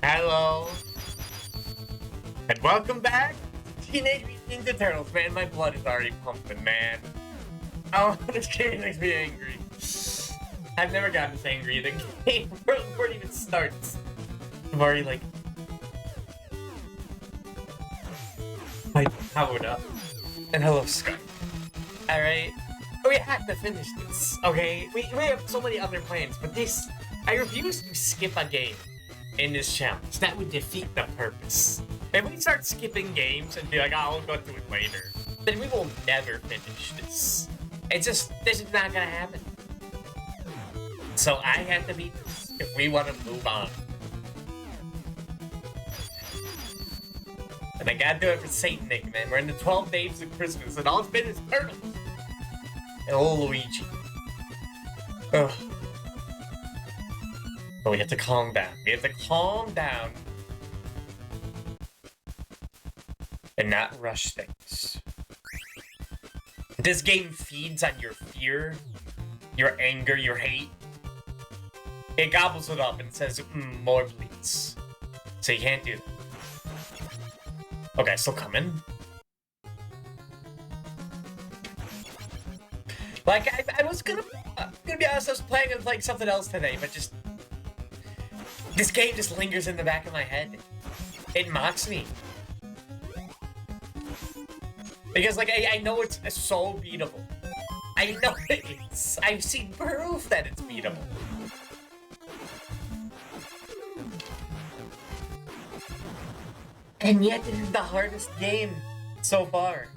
Hello, and welcome back to Teenage Mutant Ninja Turtles. Man, my blood is already pumping, man. Oh, this game makes me angry. I've never gotten this angry in a game before it even starts. I'm already like... I powered up. And hello, Scott. Alright. We have to finish this, okay? We have so many other plans, but this... I refuse to skip a game in this challenge. That would defeat the purpose. If we start skipping games and be like, oh, I'll go through it later, then we will never finish this. It's just, this is not gonna happen. So I have to beat this if we want to move on. And I gotta do it for Saint Nick, man. We're in the 12 days of Christmas, and all it's been is Turtles. And old Luigi. Ugh. But we have to calm down. We have to calm down. And not rush things. This game feeds on your fear, your anger, your hate. It gobbles it up and says, more please. So you can't do that. Okay, still coming. Like, I was gonna be honest, I was planning on playing something else today, but just... This game just lingers in the back of my head. It mocks me. Because, like, I know it's so beatable. I know it is. I've seen proof that it's beatable. And yet, it is the hardest game so far.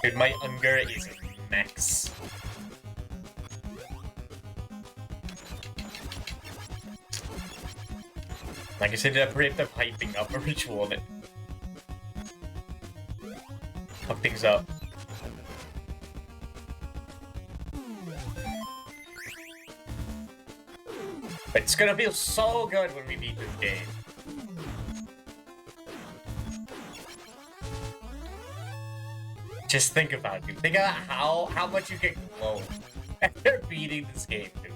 Dude, my hunger is max. Like I said, I'm hyping up a ritual that fuck things up. But it's gonna feel so good when we beat this game. Just think about it, dude. Think about how much you get glow after beating this game, dude.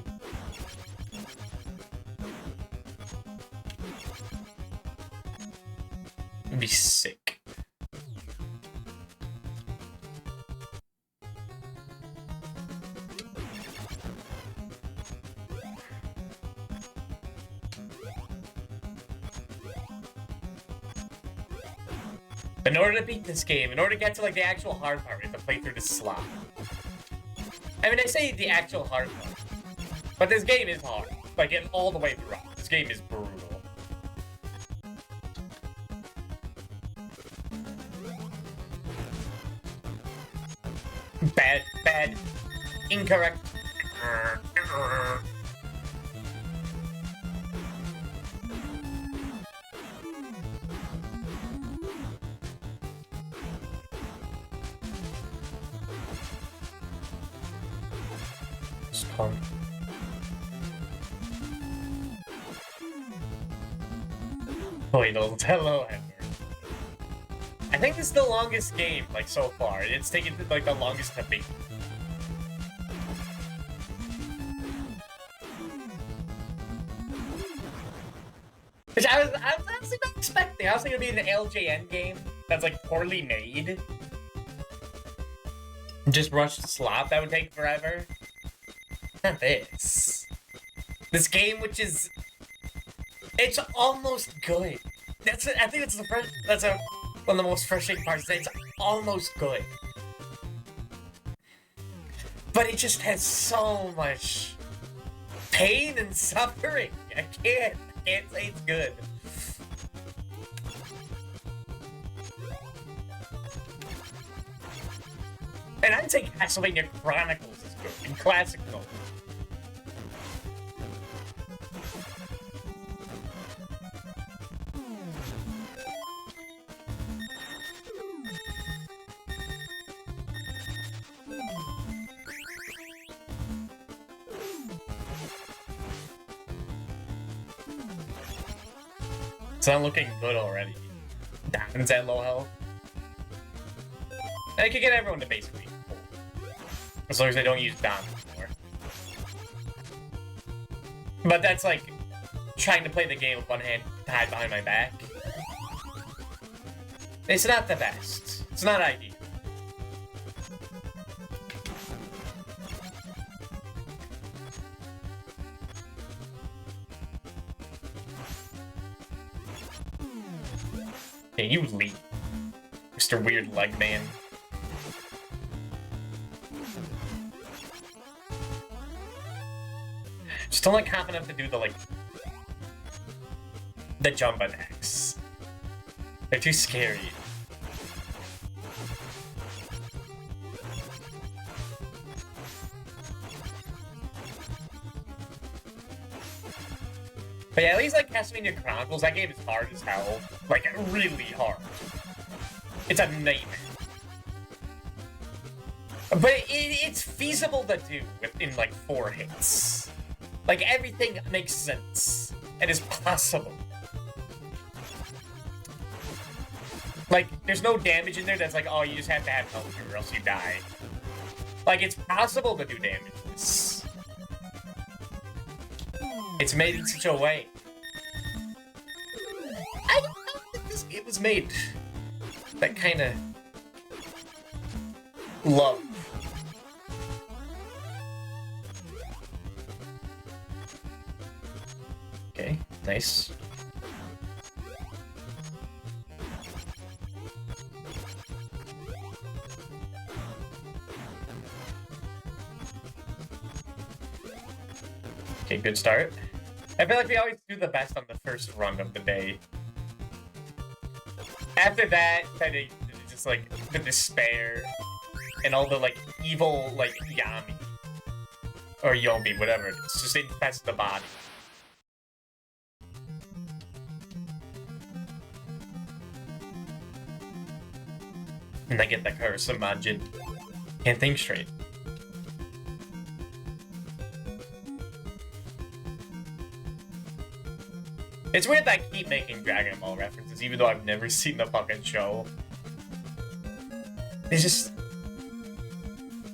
It'd be sick. In order to beat this game, in order to get to like the actual hard part, we have to play through the slot. I mean, I say the actual hard part, but this game is hard. Like, it's all the way through. This game is brutal. Bad, incorrect. Spawn. Wait, hello, Edward. I think this is the longest game, like, so far. It's taken, like, the longest to beat. Which I was honestly not expecting. I was thinking it'd be an LJN game that's, like, poorly made. Just rushed slop that would take forever. Not this. This game, which is... It's almost good. I think it's one of the most frustrating parts. It's almost good. But it just has so much pain and suffering. I can't say it's good. And I'd say Castlevania Chronicles is good in classic mode. It's not looking good already. Down. And it's at low health. And I could get everyone to basically full. As long as I don't use Dom anymore. But that's like trying to play the game with one hand tied behind my back. It's not the best. It's not ideal. Yeah, you leave, Mr. Weird Leg Man. Just don't like confident enough to do the jump attacks. They're too scary. But yeah, at least like Castlevania Chronicles, that game is hard as hell. Like, really hard. It's a nightmare. But it's feasible to do within like 4 hits. Like, everything makes sense. And is possible. Like, there's no damage in there that's like, oh, you just have to have health or else you die. Like, it's possible to do damage. It's made in such a way. I don't know that this game was made. That kind of love. Okay, nice. Okay, good start. I feel like we always do the best on the first run of the day. After that, kind of just like the despair and all the like evil like Yami or Yomi, whatever. It's just infests the body. And I get the curse of Majin. Can't think straight. It's weird that I keep making Dragon Ball references, even though I've never seen the fucking show. It's just...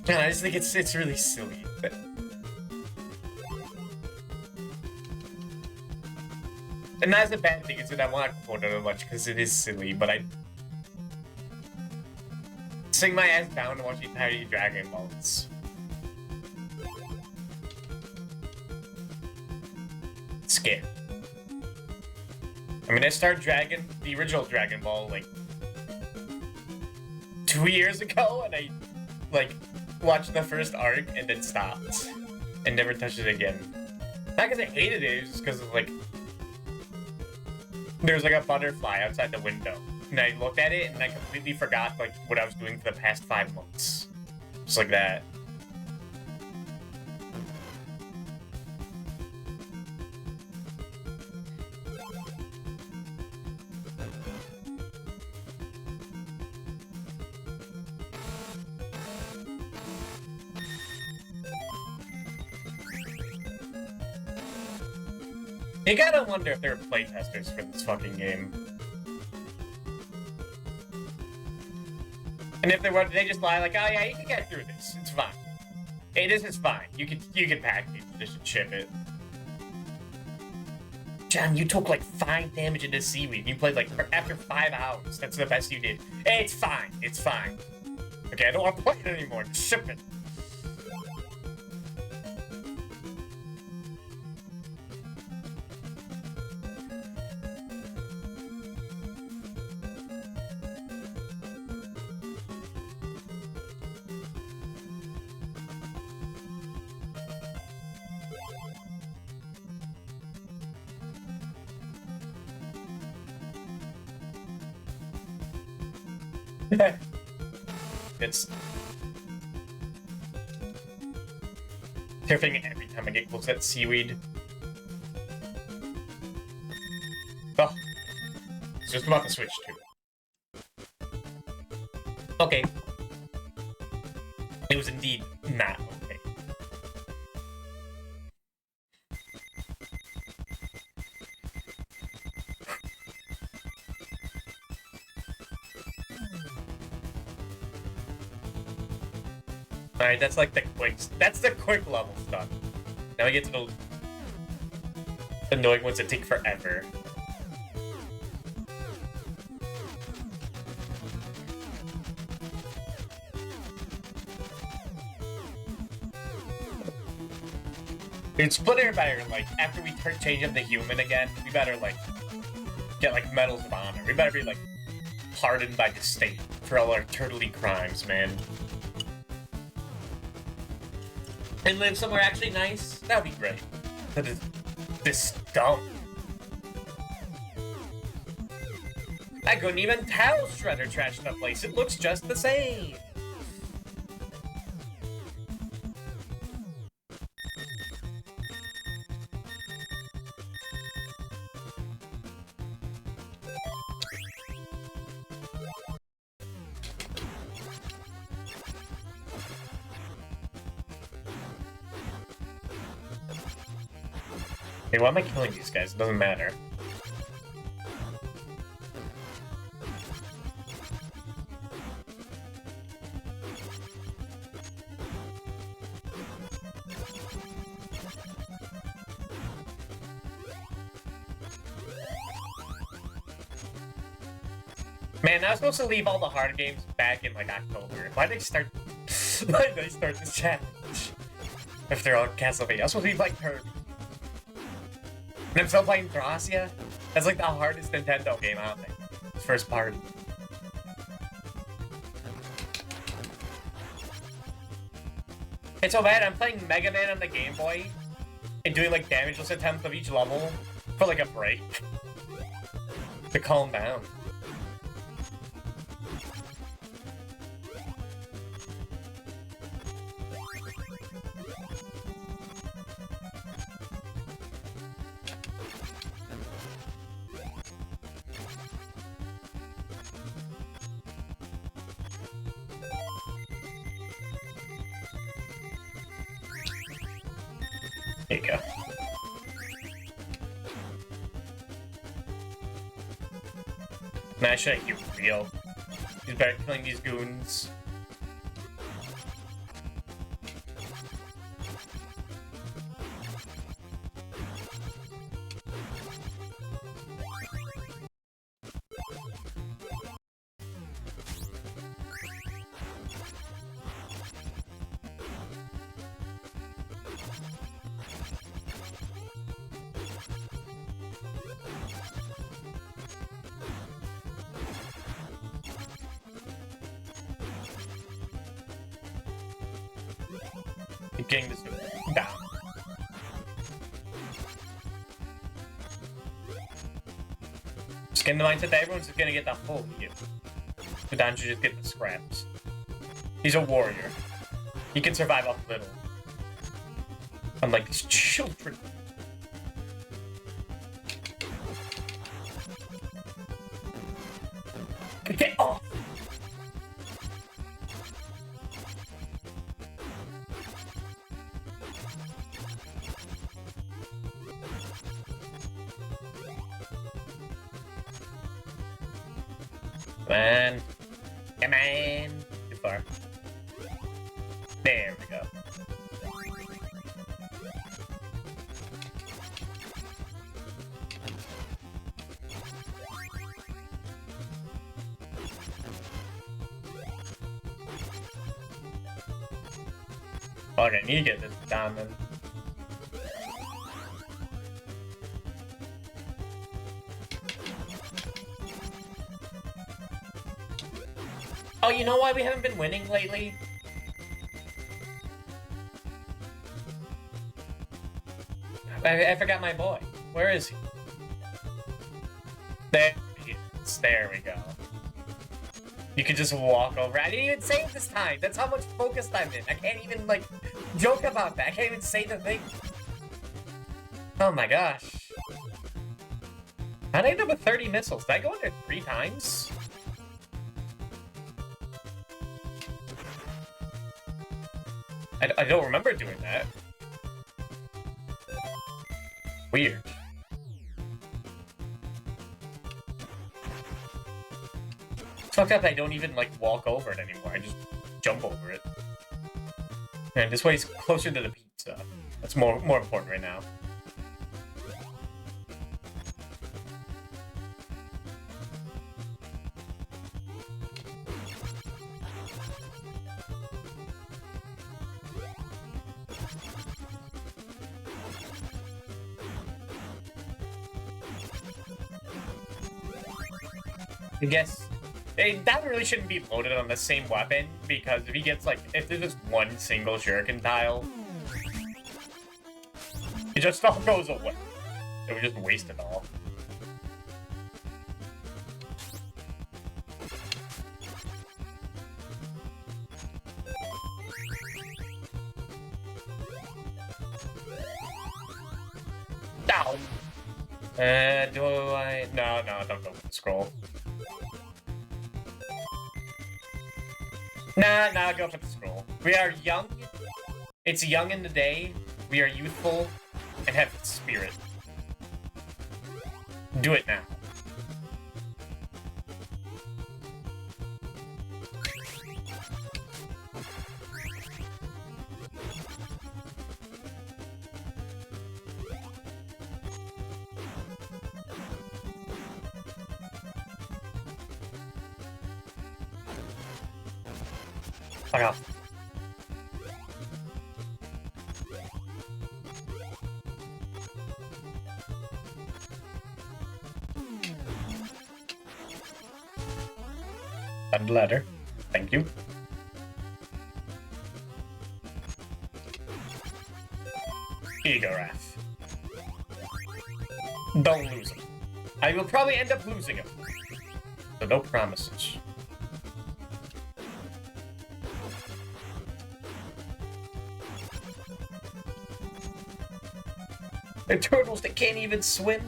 I just think it's really silly. But... And that's a bad thing, is that I want to quote it much, because it is silly, but I... sing my ass down to watch the entirety of Dragon Balls. Scared. I mean, I started the original Dragon Ball, like, 2 years ago, and I, like, watched the first arc and then stopped. And never touched it again. Not because I hated it, it was just because of, like, there was, like, a butterfly outside the window. And I looked at it, and I completely forgot, like, what I was doing for the past 5 months. Just like that. You gotta wonder if there are playtesters for this fucking game. And if there were, they just lie like, oh yeah, you can get through this. It's fine. Hey, this is fine. You can package this and ship it. John, you took like 5 damage into seaweed. You played like after 5 hours. That's the best you did. Hey, it's fine. It's fine. Okay, I don't want to play it anymore. Just ship it. It's terrifying every time I get close to that seaweed. Oh, it's just about to switch too. Okay. It was indeed not okay. Alright, that's like the quick level stuff. Now we get to the annoying ones that take forever. Dude, Splinter better, like, after we change up the human again, we better, like, get, like, medals of honor. We better be, like, pardoned by the state for all our turtly crimes, man. And live somewhere actually nice? That would be great. That is this dumb. I couldn't even tell Shredder trashed the place. It looks just the same. Hey, why am I killing these guys? It doesn't matter. Man, I was supposed to leave all the hard games back in, like, October. Why did they start... Why did they start this challenge? If they're on Castlevania. I was supposed to be playing Kirby. And I'm still playing Thracia? That's like the hardest Nintendo game out there. First party. It's so bad, I'm playing Mega Man on the Game Boy and doing like damageless attempts of each level for like a break. To calm down. There you go. Man, should I keep it real? He's better killing these goons. Keep getting this down. Just get in the mindset that everyone's just gonna get the full heal. But Don should just get the scraps. He's a warrior. He can survive off little. Unlike these children. Get off! Come on. Come on. Too far. There we go. Okay, I need to get this down then. Oh, you know why we haven't been winning lately? I forgot my boy. Where is he? There he is. There we go. You could just walk over. I didn't even save this time. That's how much focused I'm in. I can't even, like, joke about that. I can't even say the thing. Oh my gosh. How did I end up with 30 missiles? Did I go in there 3 times? I don't remember doing that. Weird. It's fucked up that I don't even, like, walk over it anymore. I just jump over it. And this way is closer to the pizza. That's more important right now. I guess that really shouldn't be loaded on the same weapon, because if he gets like, if there's just one single shuriken tile, it just all goes away. It would just waste it all. Down. Do I? No, don't go with the scroll. Nah, go for the scroll. We are young. It's young in the day. We are youthful and have spirit. Do it now. Fuck off. And ladder. Thank you. Igoraf. Don't lose him. I will probably end up losing him. So no promises. They're turtles that can't even swim.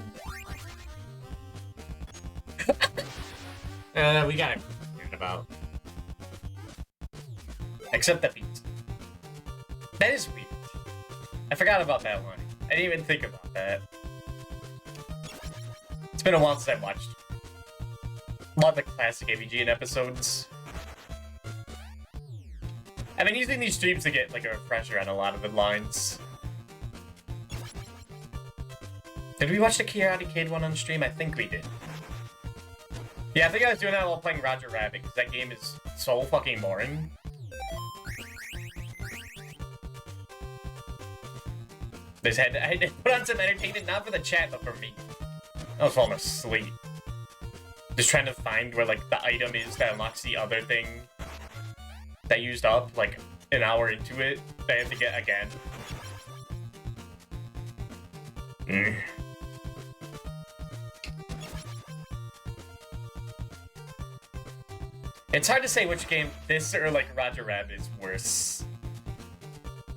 We got it about. Except the pizza. That is weird. I forgot about that one. I didn't even think about that. It's been a while since I watched a lot of the classic AVGN episodes. I've been using these streams to get like a refresher on a lot of the lines. Did we watch the Karate Kid one on stream? I think we did. Yeah, I think I was doing that while playing Roger Rabbit, because that game is so fucking boring. I had to put on some entertainment, not for the chat, but for me. I was falling asleep. Just trying to find where, like, the item is that unlocks the other thing that used up, like, an hour into it, that I have to get again. It's hard to say which game, this or like Roger Rabbit, is worse.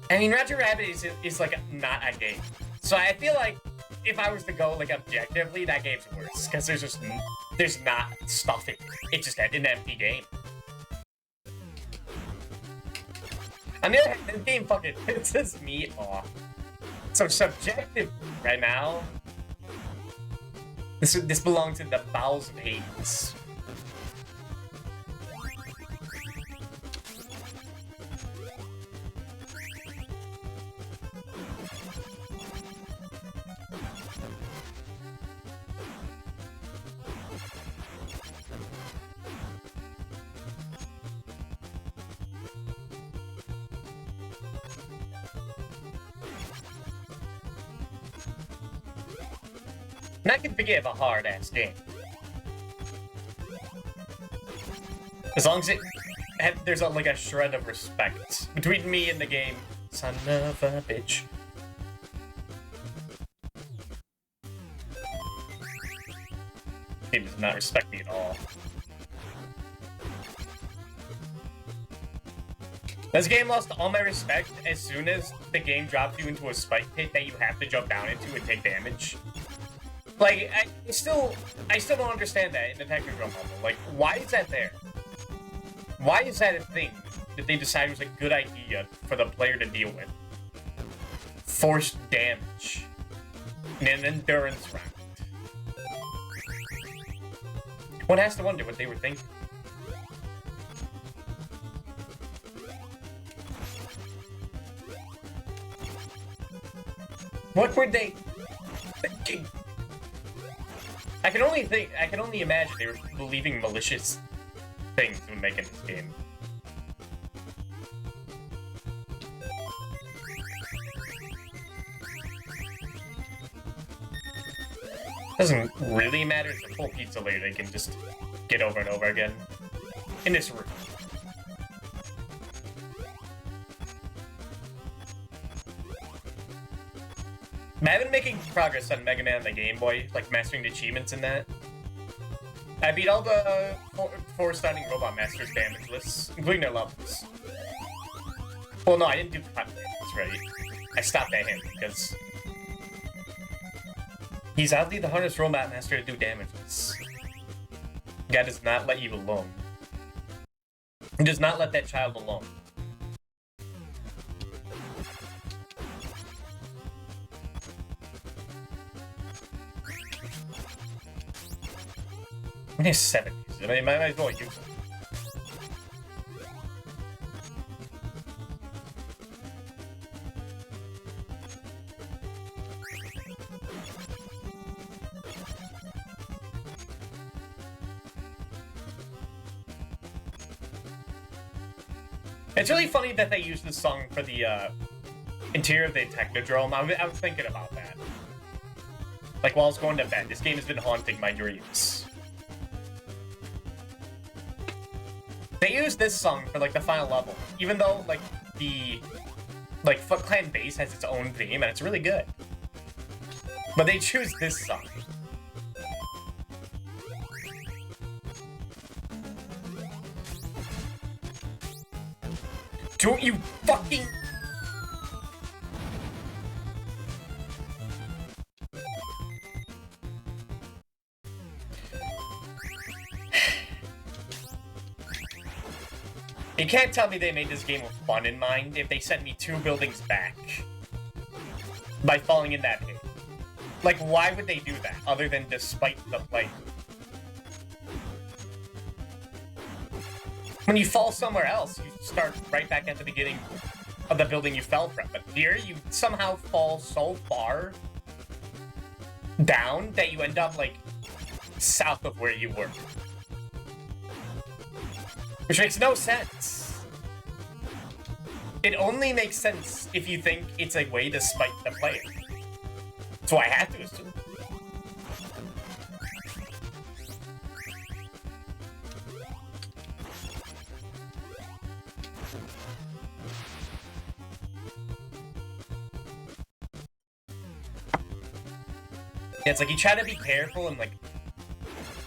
I mean, Roger Rabbit is like not a game. So I feel like if I was to go like objectively, that game's worse. Because there's not stuff in it. It's just an empty game. On the other hand, this game fucking pisses me off. So subjective right now. This belongs in the bowels of Hades. And I can forgive a hard-ass game. As long as there's like a shred of respect between me and the game. Son of a bitch. The game does not respect me at all. This game lost all my respect as soon as the game drops you into a spike pit that you have to jump down into and take damage. Like, I still don't understand that in the technical level. Like, why is that there? Why is that a thing that they decided was a good idea for the player to deal with? Forced damage in an endurance round. One has to wonder what they were thinking. What were they thinking? I can only imagine they were believing malicious things when making this game. Doesn't really matter, it's a full pizza layer they can just get over and over again. In this room. I've been making progress on Mega Man on the Game Boy, like mastering the achievements in that. I beat all the four starting Robot Masters damageless, including their levels. Well, no, I didn't do cut damage, right? I stopped at him because he's oddly the hardest Robot Master to do damageless. God does not let you alone. He does not let that child alone. I mean, 70s. I mean, might as well use it. It's really funny that they use this song for the interior of the Technodrome. I was thinking about that. Like, while I was going to bed, this game has been haunting my dreams. They use this song for, like, the final level. Even though, like, the Foot Clan base has its own theme, and it's really good. But they choose this song. Don't you fucking... You can't tell me they made this game with fun in mind if they sent me 2 buildings back by falling in that pit. Like, why would they do that, other than despite the play? When you fall somewhere else, you start right back at the beginning of the building you fell from. But here, you somehow fall so far down that you end up, like, south of where you were. Which makes no sense. It only makes sense if you think it's a way to spite the player. So I have to assume. Yeah, it's like you try to be careful and like...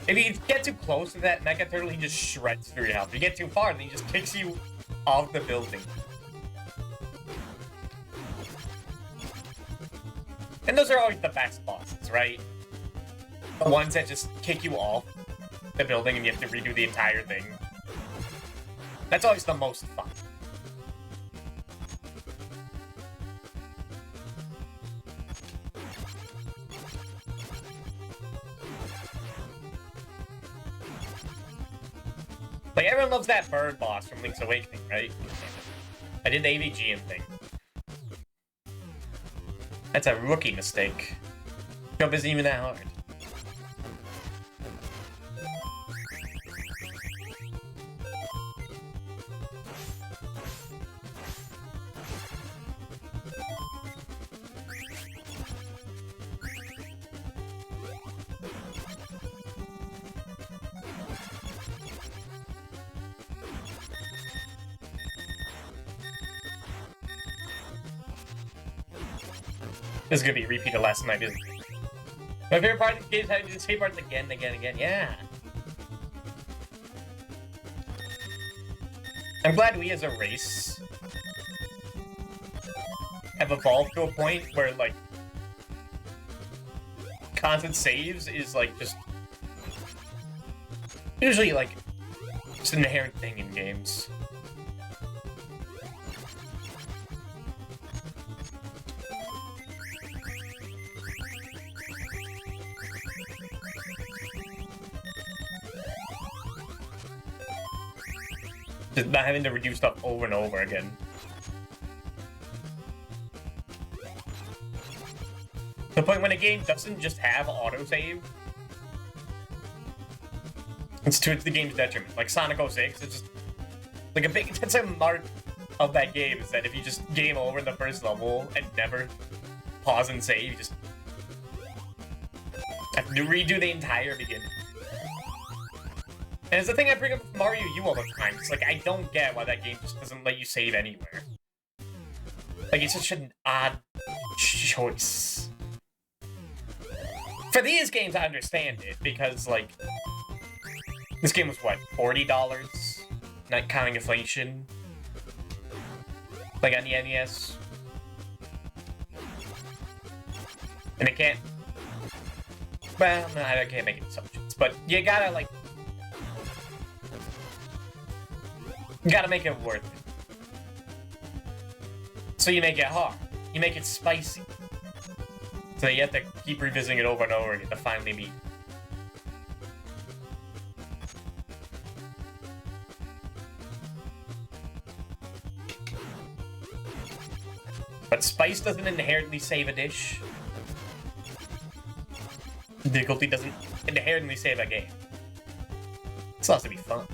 If you get too close to that Mecha Turtle, he just shreds through your health. If you get too far, then he just kicks you off the building. And those are always the best bosses, right? The ones that just kick you off the building and you have to redo the entire thing. That's always the most fun. Like, everyone loves that bird boss from Link's Awakening, right? I did the AVGN thing. That's a rookie mistake. Jump isn't even that hard. This is gonna be a repeat of last night, isn't it? My favorite part of the game is having to do the same parts again and again and again. Yeah. I'm glad we as a race have evolved to a point where, like, constant saves is, like, just... usually, like, just an inherent thing in games. Just not having to redo stuff over and over again. The point when a game doesn't just have autosave, it's to the game's detriment. Like Sonic 06, it's just like that's a mark of that game is that if you just game over the first level and never pause and save, you just have to redo the entire beginning. And it's the thing I bring up with Mario U all the time. It's like, I don't get why that game just doesn't let you save anywhere. Like, it's such an odd choice. For these games, I understand it, because, like, this game was, what, $40? Not counting inflation? Like, on the NES? And it can't... Well, no, I can't make assumptions, but you gotta, like... You gotta make it worth it. So you make it hard. You make it spicy. So you have to keep revisiting it over and over again to finally beat it. But spice doesn't inherently save a dish. Difficulty doesn't inherently save a game. It still has to be fun.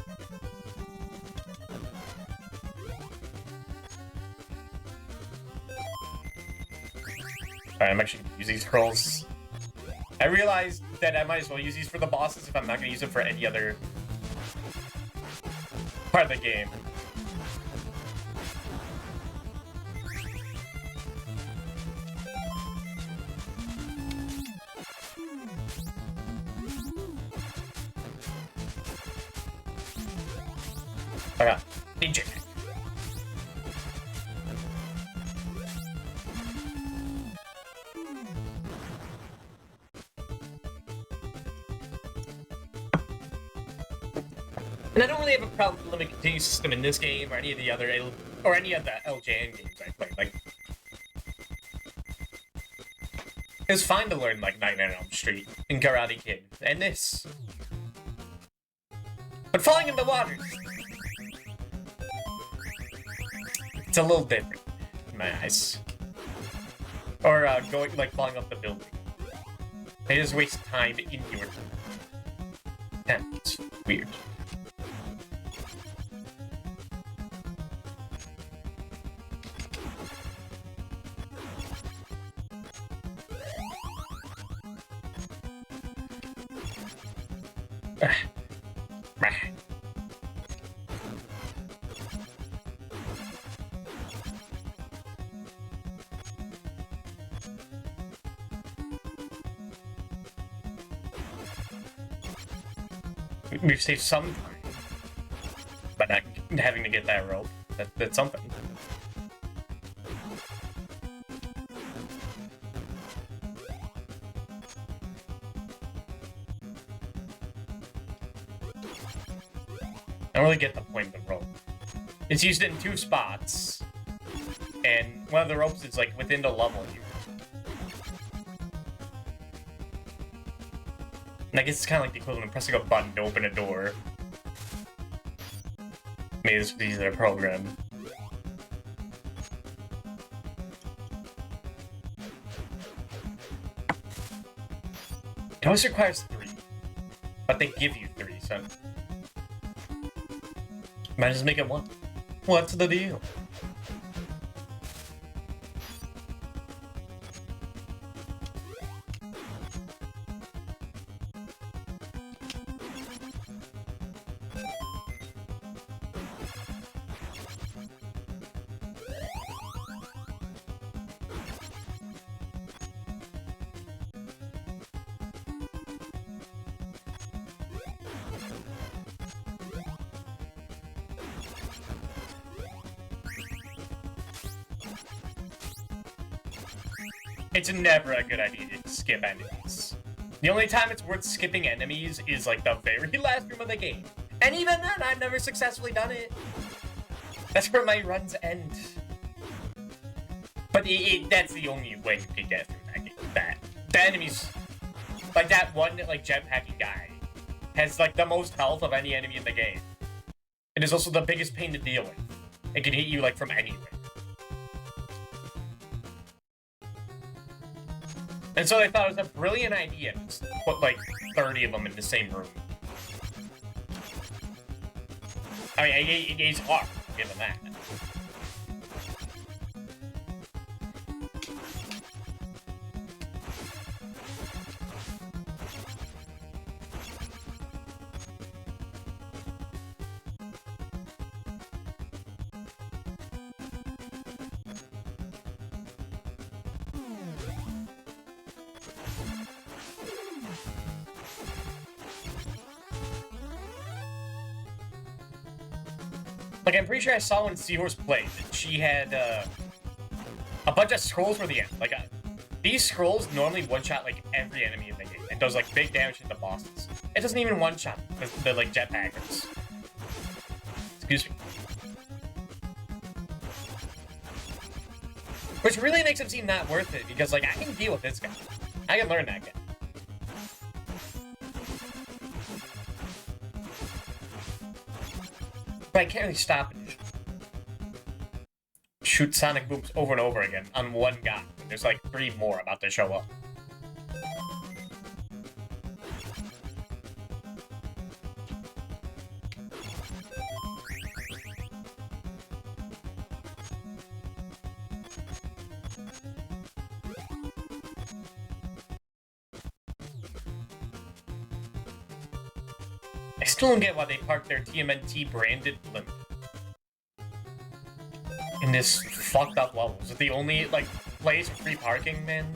Alright, I'm actually gonna use these hurls. I realized that I might as well use these for the bosses if I'm not gonna use them for any other part of the game. Okay, ninja. And I don't really have a problem with the limit continue system in this game or any of the other LJN games I played. Like, it was fine to learn like Nightmare on Elm Street and Karate Kid and this, but falling in the water, it's a little different in my eyes. Or going like falling off the building. They just waste time in your time. It's weird. We've saved some time, but not having to get that rope. That's something. I don't really get the point of the rope. It's used in 2 spots, and one of the ropes is like within the level here. And I guess it's kind of like the equivalent of pressing a button to open a door. Maybe this was easier to program. It always requires 3, but they give you 3, so might just make it 1. What's the deal? It's never a good idea to skip enemies. The only time it's worth skipping enemies is like the very last room of the game. And even then, I've never successfully done it. That's where my runs end. But that's the only way you can get through that game. The enemies, like that one like jetpacking guy, has like the most health of any enemy in the game. It is also the biggest pain to deal with. It can hit you like from anywhere. And so they thought it was a brilliant idea to just put like 30 of them in the same room. I mean, he's hard, given that. Like, I'm pretty sure I saw when Seahorse played that she had a bunch of scrolls for the end. Like, these scrolls normally one-shot, like, every enemy in the game. It does, like, big damage to the bosses. It doesn't even one-shot the like, jetpackers. Excuse me. Which really makes it seem not worth it, because, like, I can deal with this guy. I can learn that guy. But I can't really stop it. Shoot sonic booms over and over again on one guy. There's like 3 more about to show up. I still don't get why they parked their TMNT branded blimp in this fucked up level. Is it the only, like, place for free parking, man?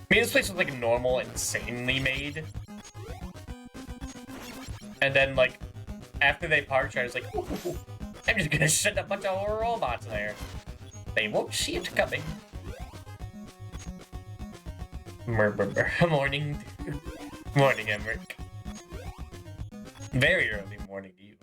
I mean, this place was, like, normal, insanely made. And then, like, after they parked, I was like, ooh, I'm just gonna send a bunch of robots there. They won't see it coming. Morning. Morning, Emmerich. Very early morning to you.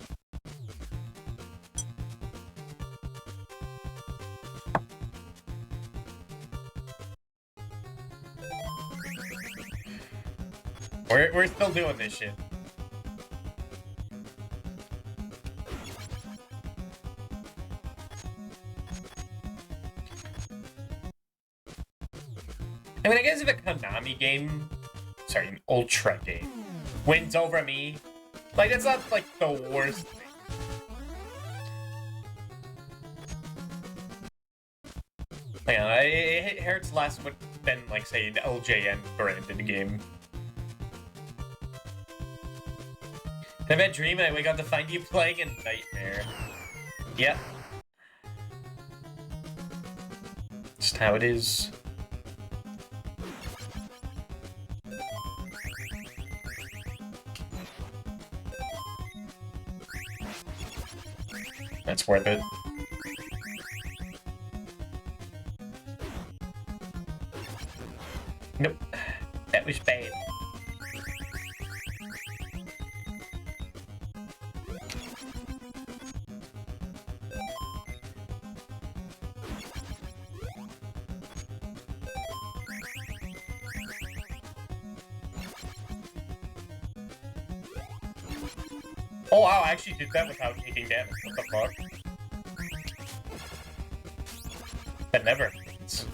We're still doing this shit. I mean, I guess if a Konami game, sorry, an Ultra game, wins over me, like, that's not, like, the worst thing. Hang on, it hurts less than, like, say, an LJN branded game. I've had a dream and I wake up to find you playing a Nightmare. Yep. Just how it is. That's worth it. Nope. That was bad. Oh wow, I actually did that without taking damage. What the fuck? That never happens.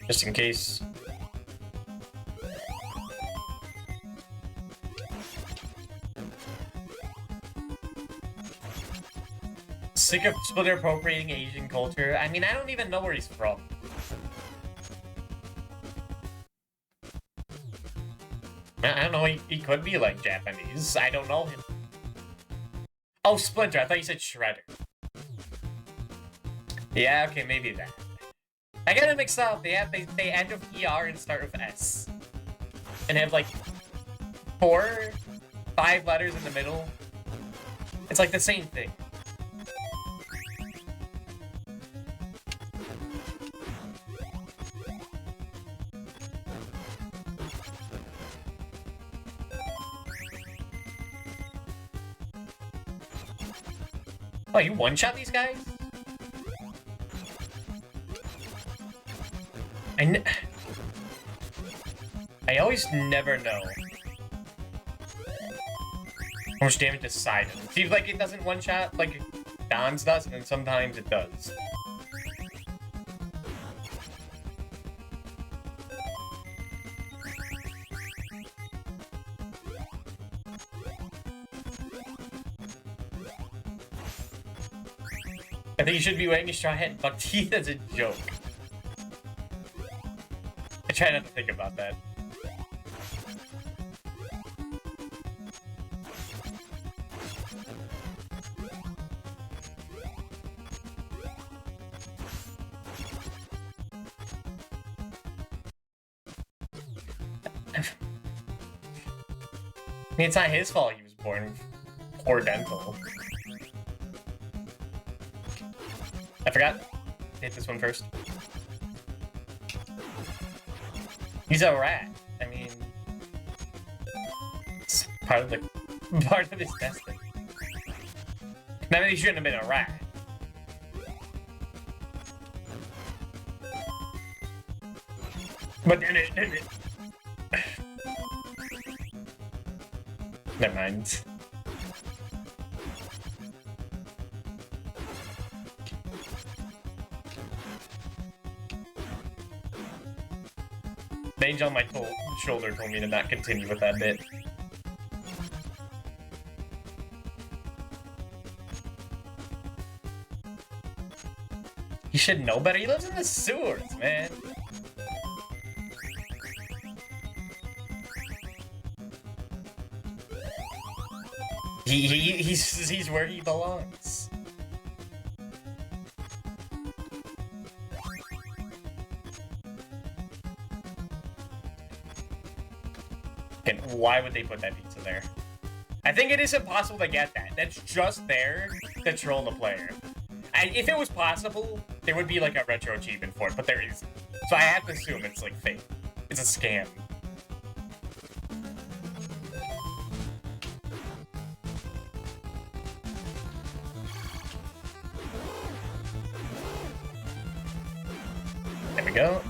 Just in case. Sick of Splitter appropriating Asian culture. I mean, I don't even know where he's from. I don't know, he could be, like, Japanese. I don't know him. Oh, Splinter. I thought you said Shredder. Yeah, okay, maybe that. I got it mixed up. They end with ER and start with S. And have, like, 4, 5 letters in the middle. It's like the same thing. Oh, you one-shot these guys? I always never know how much damage this side does. It seems like it doesn't one-shot like Don's does, and then sometimes it does. I think you should be wearing a straw hat and buck teeth as a joke. I try not to think about that. I mean, it's not his fault he was born poor dental. I forgot. Hit this one first. He's a rat. I mean, it's part of his destiny. I mean, he shouldn't have been a rat. But then it never mind. The angel on my shoulder told me to not continue with that bit. He should know better. He lives in the sewers, man. He's where he belongs. And why would they put that pizza there? I think it is impossible to get that. That's just there to troll the player. If it was possible, there would be like a retro achievement for it, but there isn't. So I have to assume it's like fake. It's a scam. There we go.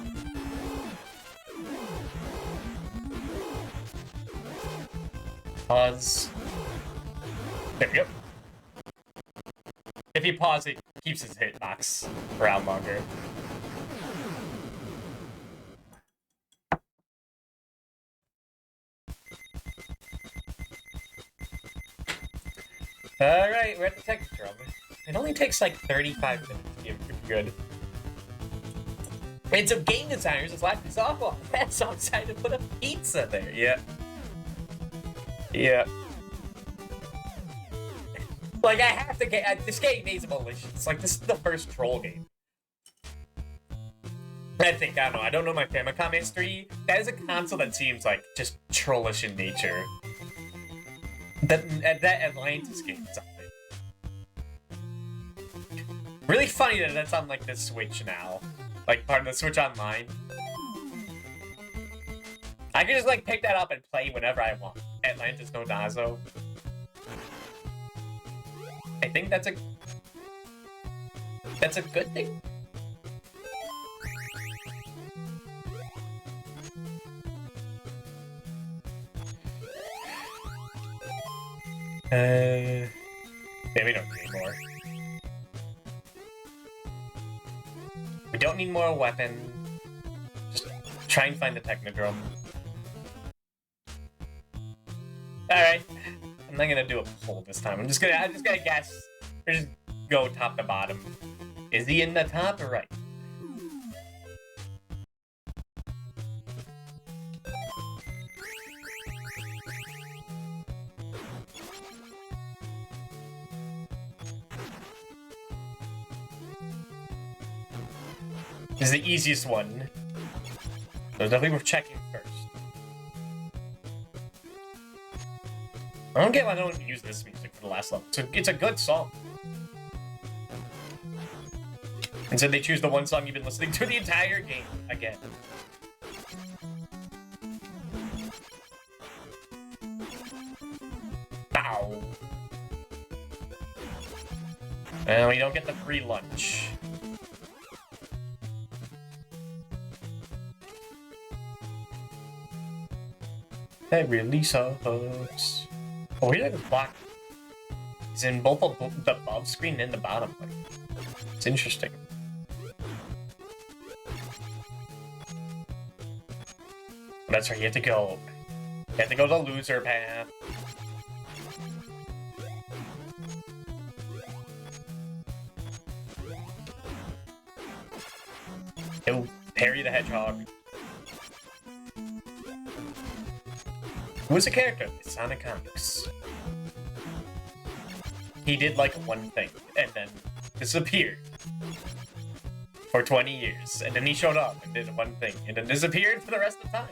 Pause. There we go. If you pause, it keeps his hitbox around longer. Alright, we're at the tech drum. It only takes like 35 minutes to get pretty good. And some game designers is laughing softball. That's so excited to put a pizza there. Yeah. Yeah. Like, I have to get... this game is malicious. Like, this is the first troll game. I think, I don't know. I don't know my Famicom history. That is a console that seems, like, just trollish in nature. That Atlantis game is on it. Really funny that that's on, like, the Switch now. Like, part of the Switch Online. I can just, like, pick that up and play whenever I want. Atlantis no Dazo. I think that's a good thing. Yeah, we don't need more. We don't need more weapon. Just try and find the Technodrome. Alright. I'm not gonna do a poll this time. I'm just gonna guess. Or just go top to bottom. Is he in the top or right? This is the easiest one. So definitely worth checking first. I don't get why I don't use this music for the last level. It's a good song. And so they choose the one song you've been listening to the entire game again. Bow. And we don't get the free lunch. That really sucks. Oh, he doesn't block. He's in both the above screen and the bottom. Like, it's interesting. That's where you have to go. You have to go the loser path. He'll parry the hedgehog. Who's a character in Sonic Comics? He did like one thing and then disappeared for 20 years. And then he showed up and did one thing and then disappeared for the rest of the time.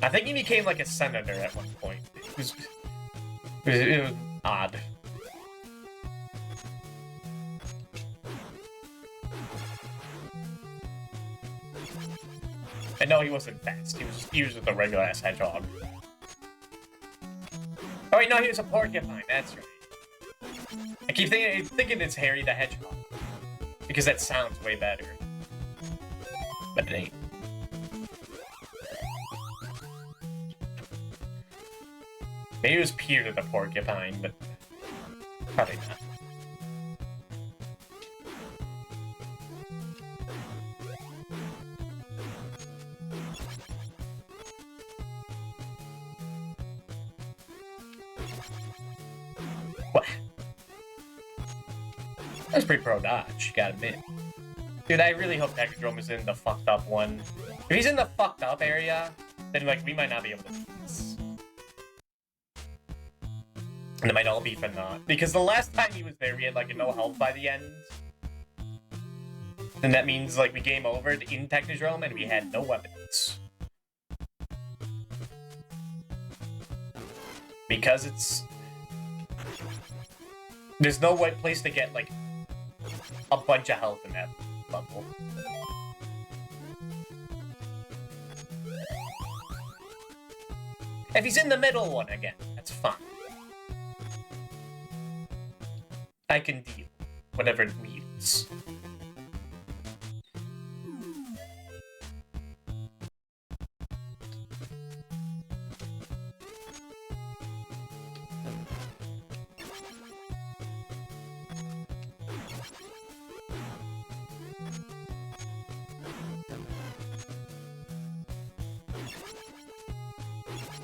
I think he became like a senator at one point. It was odd. And no, he wasn't fast. He was just a regular ass hedgehog. Oh wait, no, he was a porcupine. That's right. I keep thinking it's Harry the Hedgehog because that sounds way better, but it ain't. Maybe it was Peter the porcupine, but probably not. What? That's pretty pro dodge, you gotta admit. Dude, I really hope Technodrome is in the fucked up one. If he's in the fucked up area, then like we might not be able to do this. And it might all be for naught. Because the last time he was there, we had like a no health by the end. And that means like we game over in Technodrome and we had no weapons. Because it's... There's no place to get like a bunch of health in that level. If he's in the middle one again, that's fine. I can deal whatever it means.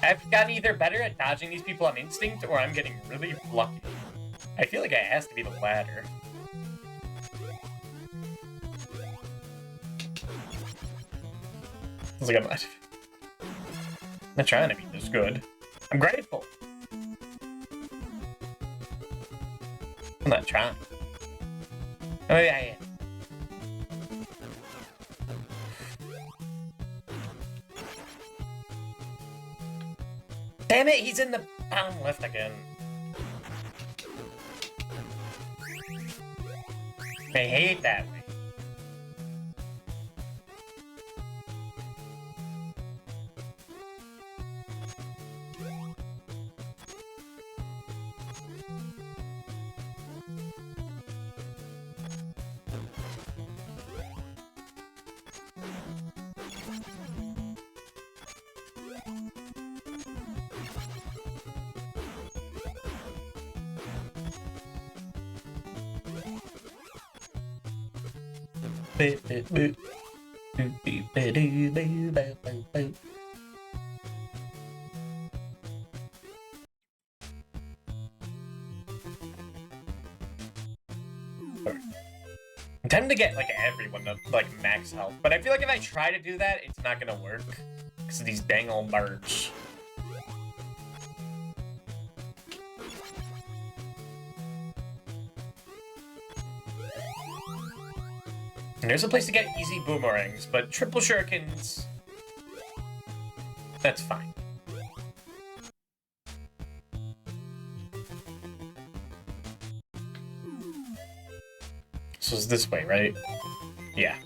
I've gotten either better at dodging these people on instinct, or I'm getting really lucky. I feel like it has to be the latter. Feels like I'm not trying to be this good. I'm grateful. I'm not trying. Oh yeah, I am. Damn it, he's in the bottom left again. I hate that way. I tend to get like everyone to like max health, but I feel like if I try to do that, it's not gonna work because of these dang old birds. And there's a place to get easy boomerangs, but triple shurikens, that's fine. So it's this way, right? Yeah.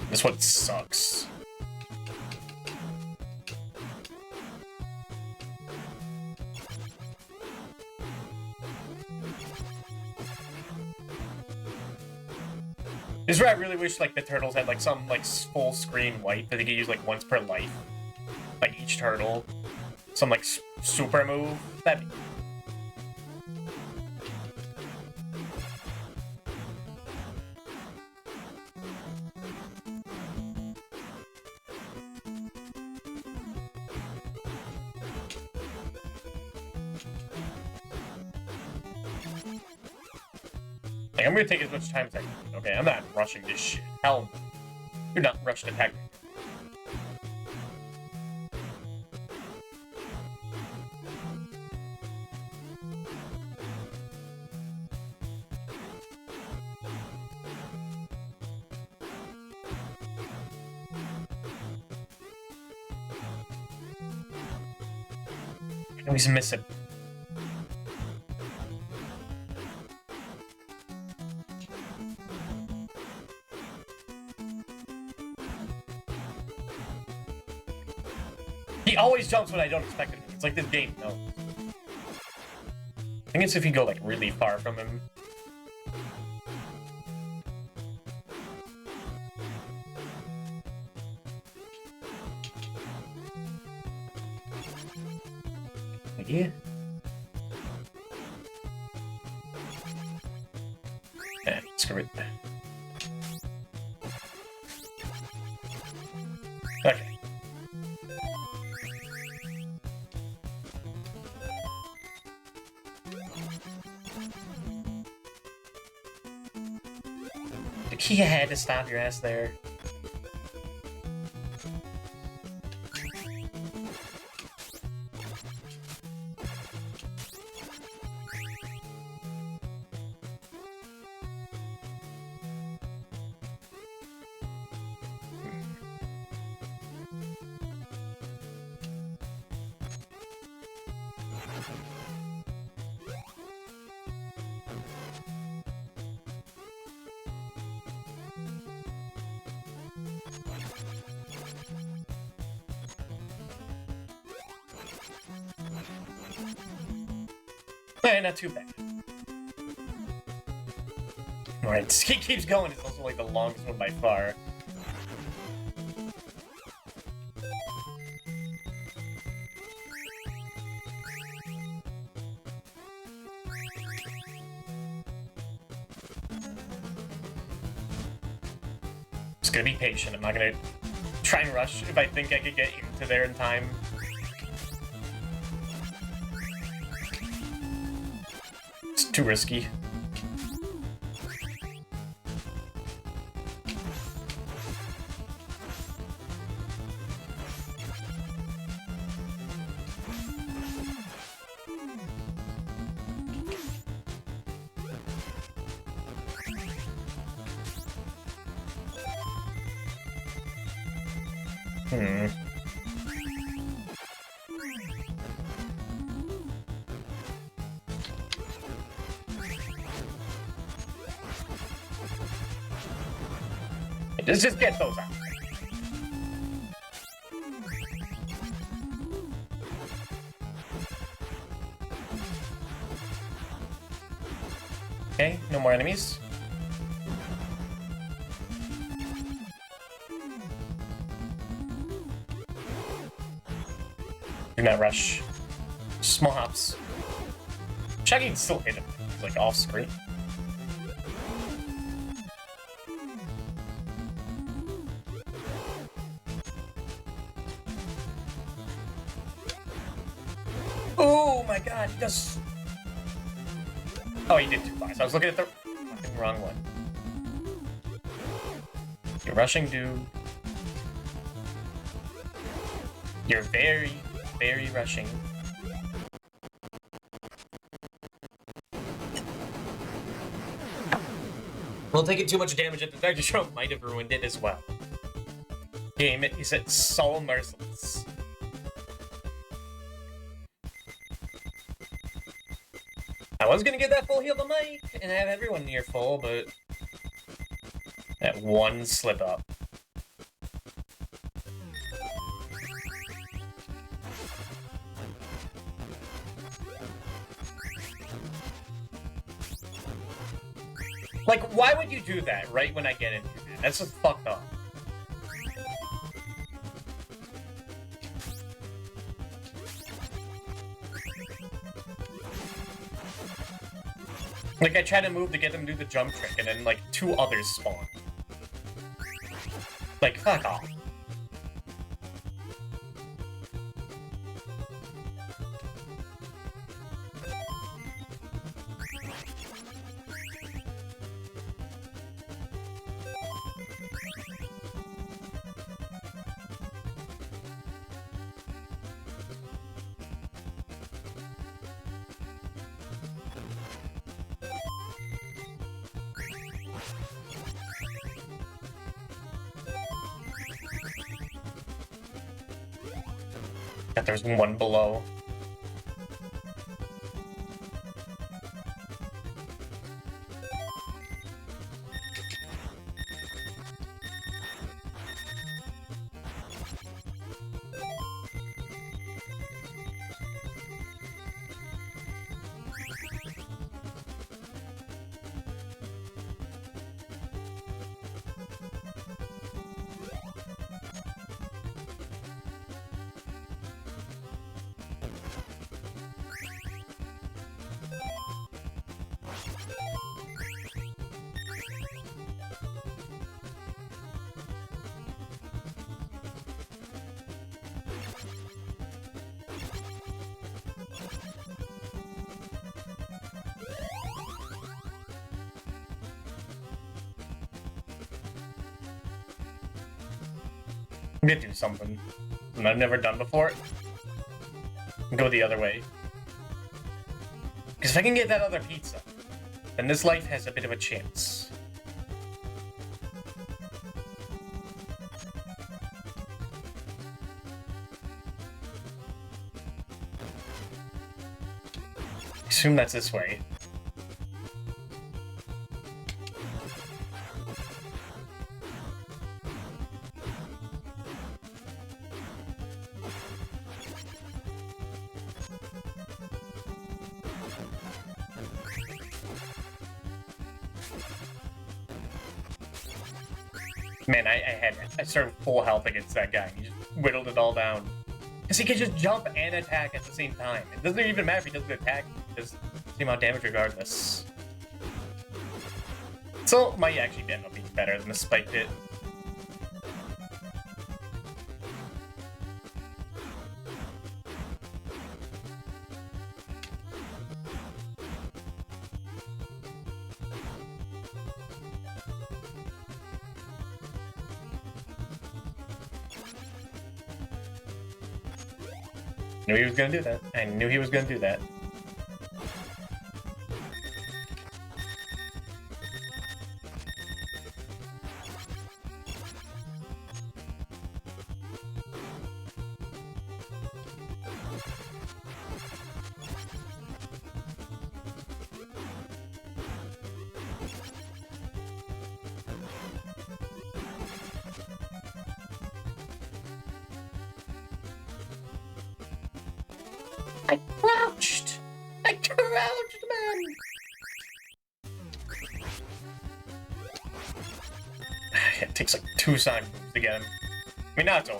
This one sucks. This is where I really wish like the turtles had like some like full screen white that they could use like once per life. Like each turtle. Some like super move. That'd be... Like, I'm gonna take as much time as I can. Okay, I'm not rushing this shit. Hell no. You're not rushing attack. I always miss it. He always jumps when I don't expect it. It's like this game, no. I think it's if you go like really far from him. Yeah. Yeah, screw it. Okay. The key had to stop your ass there. Not too bad. Alright, he keeps going. It's also like the longest one by far. Just gonna be patient. I'm not gonna try and rush if I think I could get into there in time. Too risky. Let's just get those out. Okay, no more enemies. Do not rush. Small hops. Shaggy can still hit him. He's like off screen. Oh my god, he does. Oh, he did 2 bars. I was looking at the fucking wrong one. You're rushing, dude. You're very, very rushing. Well, taking too much damage at the Dr. Stroke might have ruined it as well. Game is so merciless. I was gonna get that full heal to Mike and have everyone near full, but that one slip up. Like, why would you do that right when I get into that? That's just fucked up. Like, I try to move to get them to do the jump trick, and then, like, 2 others spawn. Like, fuck off. There's one below. I'm gonna do something that I've never done before. Go the other way. Because if I can get that other pizza, then this life has a bit of a chance. I assume that's this way. Man, I started full health against that guy. He just whittled it all down. Because he can just jump and attack at the same time. It doesn't even matter if he doesn't attack. He does the same amount of damage regardless. So, might actually end up being better than the spike hit. Knew he was gonna do that. I knew he was gonna do that. I crouched, man! It takes like 2 side moves to get him. Minato.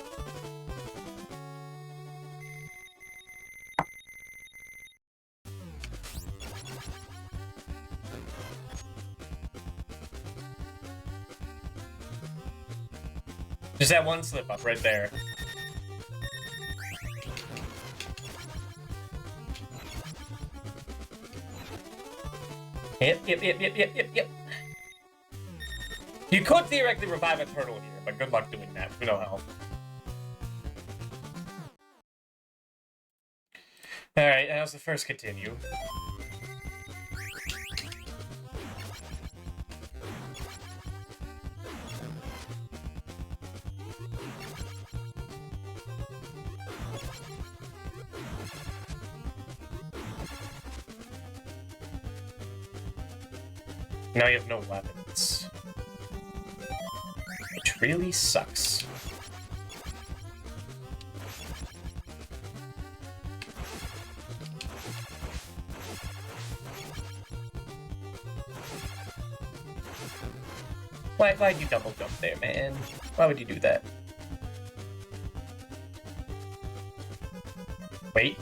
Just that one slip up right there. Yep. You could theoretically revive a turtle here, but good luck doing that for no health. Alright, how's the first continue? Now you have no weapons. Which really sucks. Why'd you double jump there, man? Why would you do that? Wait.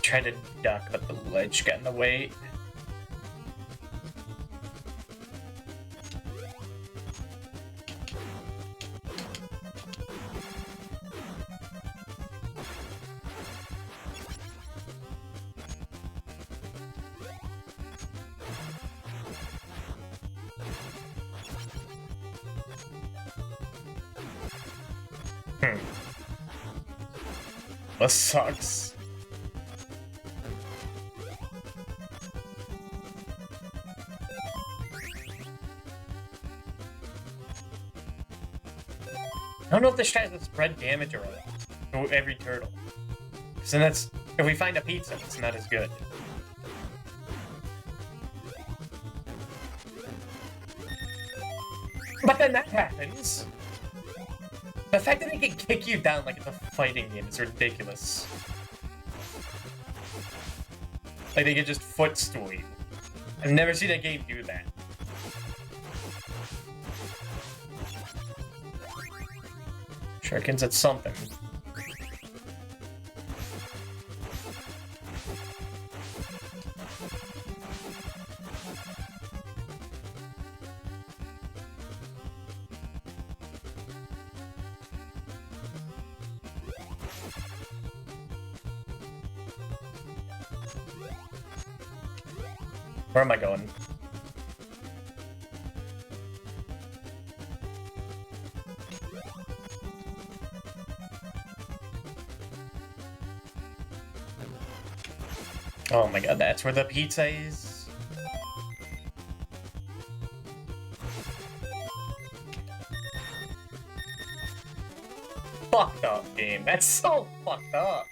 Tried to duck, but the ledge got in the way. This sucks. I don't know if this tries to spread damage around to every turtle. Because then that's... If we find a pizza, it's not as good. But then that happens. The fact that they can kick you down like it's a fighting game is ridiculous. Like they can just footstool you. I've never seen a game do that. Shurikens at something. Where am I going? Oh my god, that's where the pizza is. Fucked up game. That's so fucked up.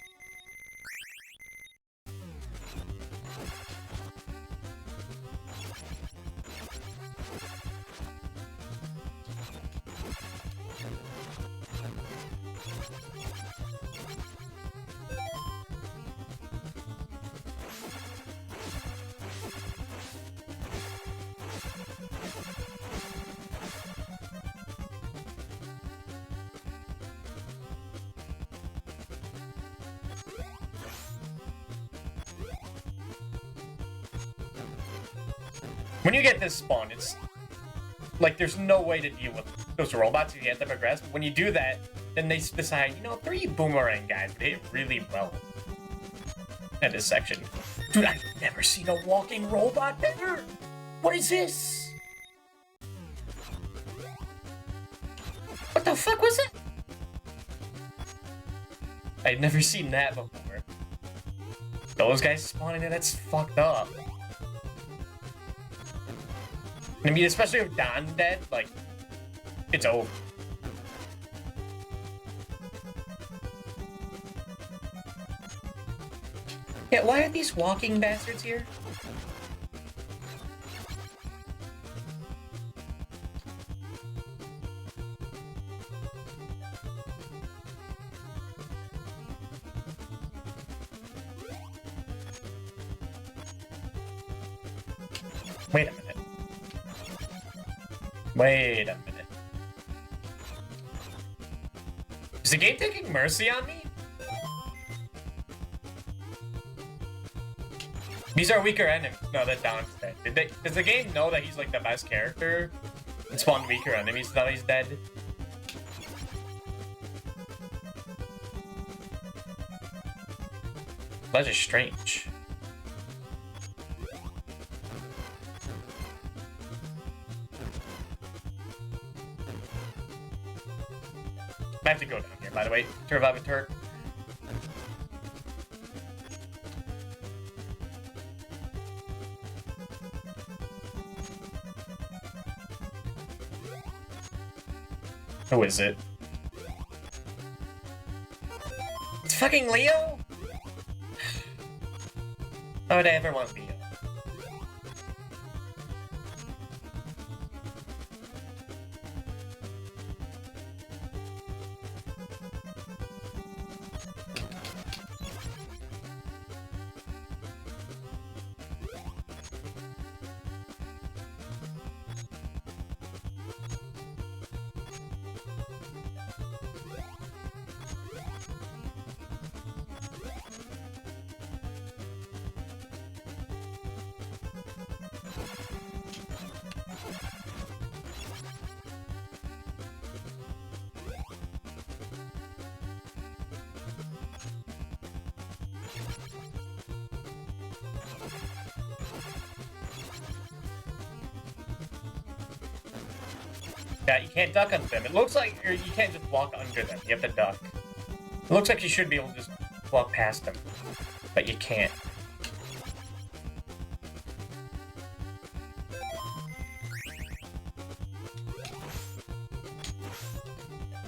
When you get this spawn, it's like there's no way to deal with those robots if you get them aggressive. When you do that, then they decide, you know, 3 boomerang guys would hit really well at this section. Dude, I've never seen a walking robot there. What is this? What the fuck was it? I've never seen that before. Those guys spawning there, that's fucked up. I mean, especially if Don's dead, like, it's over. Yeah, why are these walking bastards here? Wait a minute. Wait a minute. Is the game taking mercy on me? These are weaker enemies. No, that Don's dead. Does the game know that he's like the best character and spawned weaker enemies now he's dead? That's just strange. I have to go down here, by the way, to revive a turret. Who is it? It's fucking Leo? Why would I ever want Leo? Yeah, you can't duck under them. It looks like you can't just walk under them. You have to duck. It looks like you should be able to just walk past them, but you can't.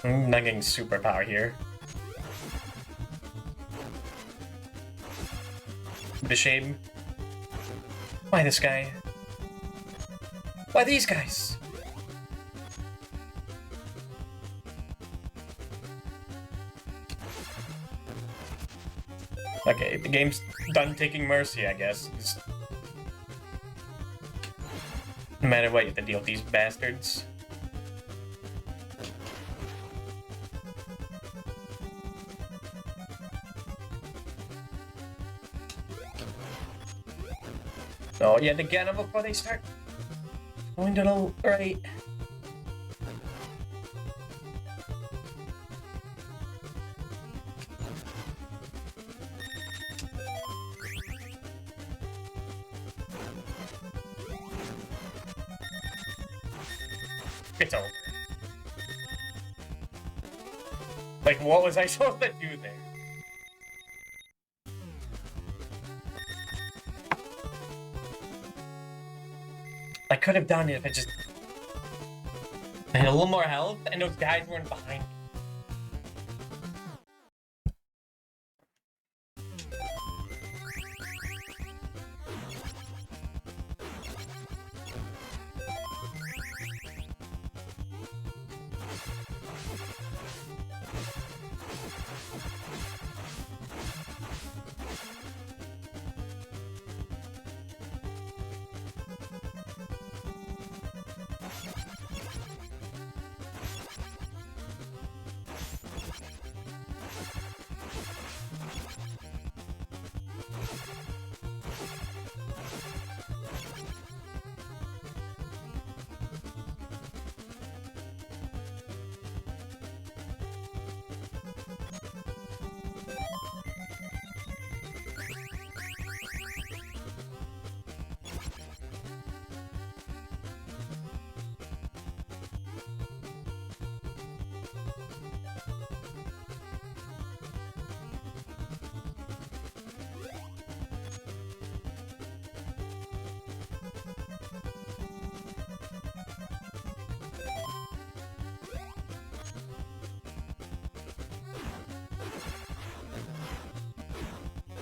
I'm not getting superpower here. The shame. Why this guy? Why these guys? Okay, the game's done taking mercy, I guess. No matter what, you have to deal with these bastards. Oh, yeah, to get them before they start going to the right. It's over. Like, what was I supposed to do there? I could have done it if I just... I had a little more health, and those guys weren't behind me.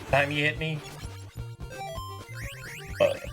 Time you hit me. Fuck.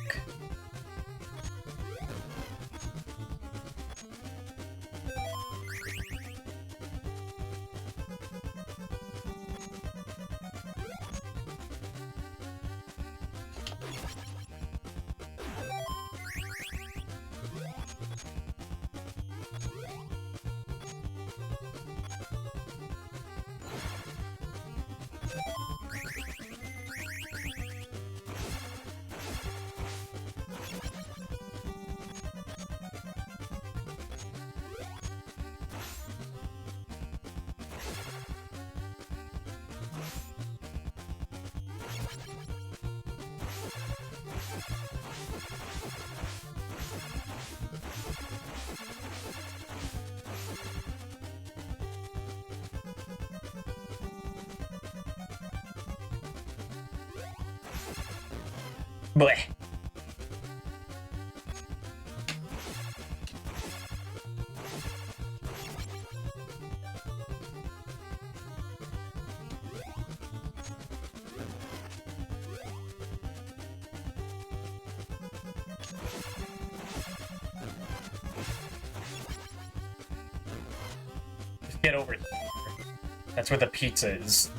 Bleh. Get over here. That's where the pizza is.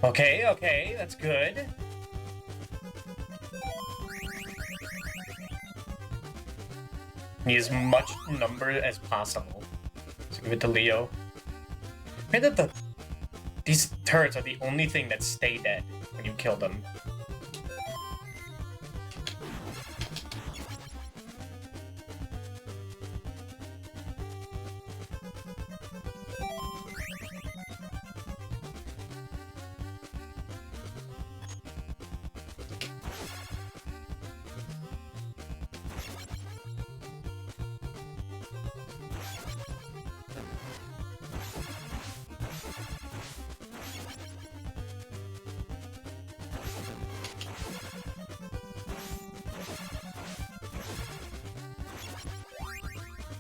Okay, okay, that's good. Need as much number as possible. So give it to Leo. I mean that these turrets are the only thing that stay dead when you kill them.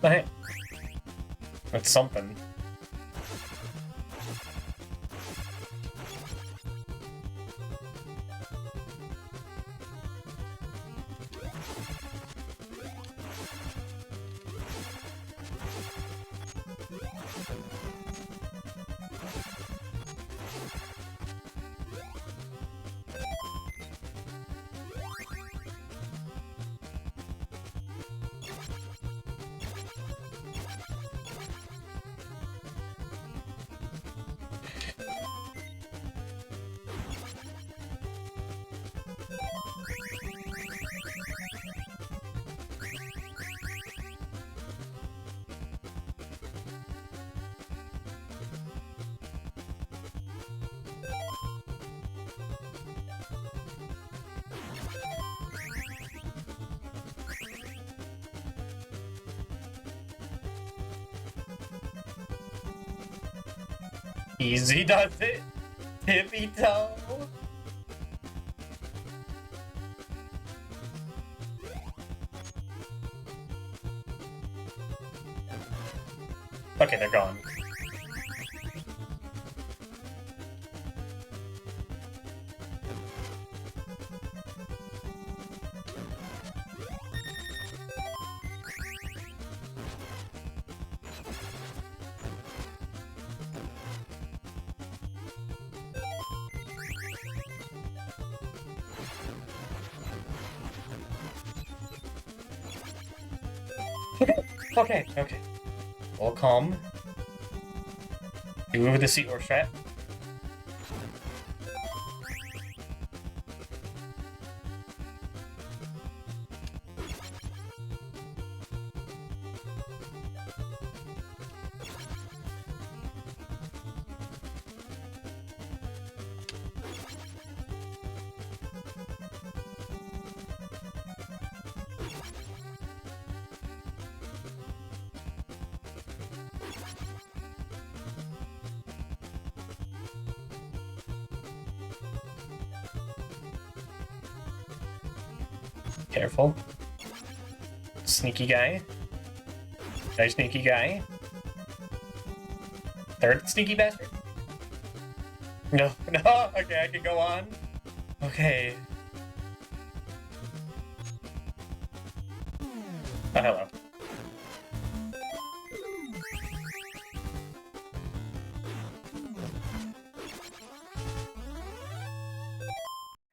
But hey, that's something. Easy does it, tippy toe. Okay, they're gone. Okay, okay. All calm. You move with the seat or strat. Careful. Sneaky guy. Very sneaky guy. Third sneaky bastard? No, no, okay, I can go on. Okay. Oh, hello.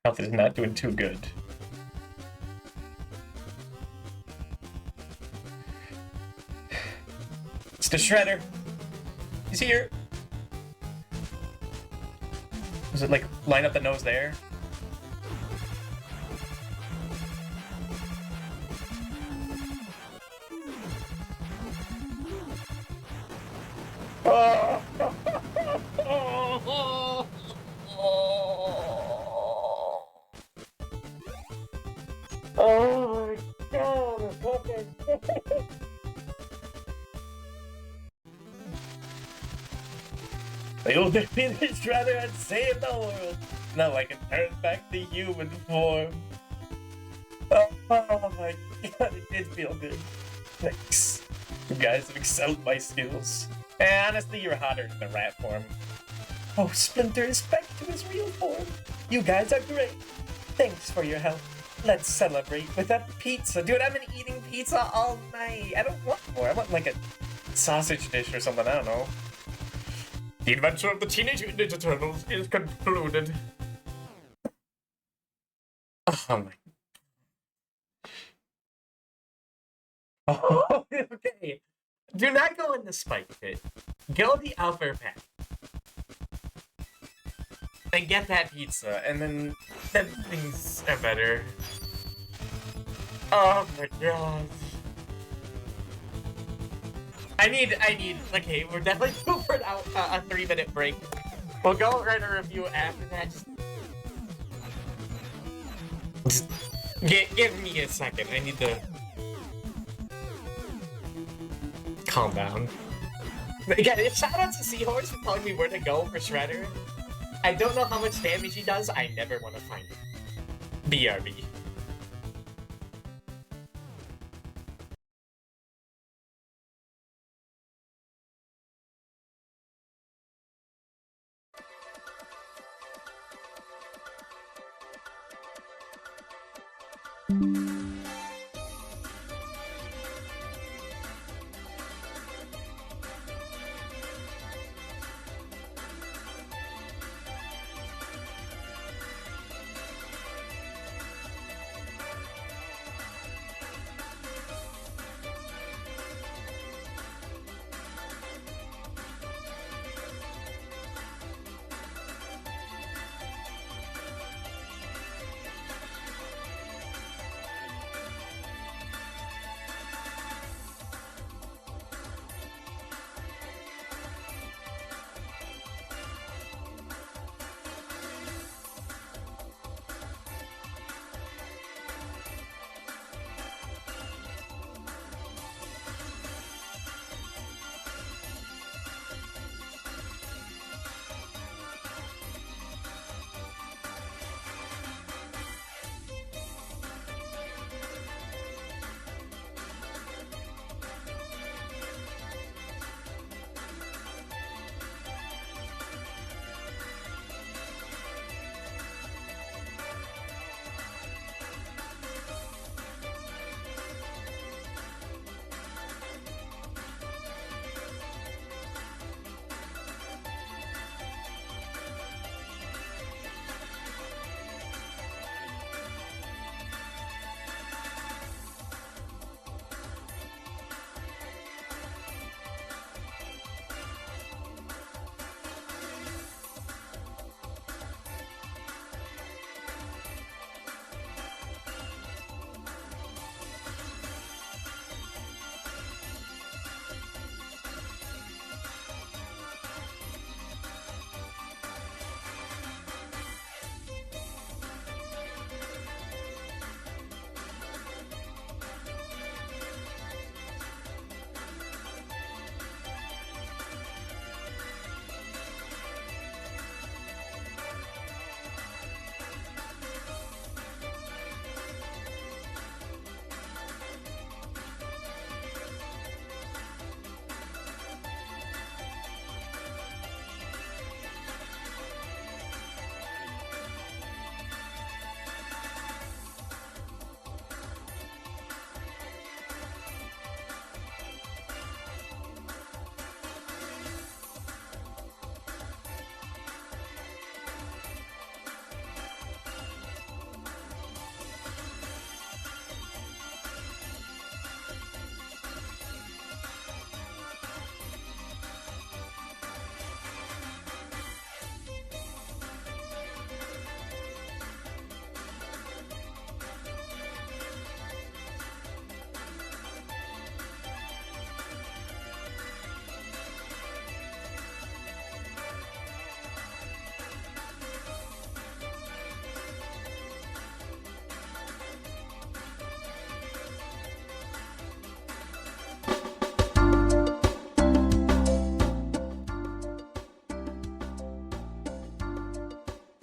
Health is not doing too good. It's the Shredder. He's here. Does it like line up the nose there? Oh, oh my god, okay. They will finish rather and save the world. Now I can turn back to human form. Oh my god, it did feel good. Thanks. You guys have excelled my skills. And honestly, you're hotter in the rat form. Oh, Splinter is back to his real form. You guys are great. Thanks for your help. Let's celebrate with a pizza. Dude, I've been eating pizza all night. I don't want more. I want like a sausage dish or something. I don't know. The adventure of the Teenage Mutant Ninja Turtles is concluded. Oh my. Oh, okay. Do not go in the spike pit. Go the upper path. And get that pizza, and then things are better. Oh my god. I need, okay, we're definitely due for a 3-minute break. We'll go write a review after that. Just give me a second, I need to calm down. Again, shout out to Seahorse for telling me where to go for Shredder. I don't know how much damage he does, I never want to find him. BRB.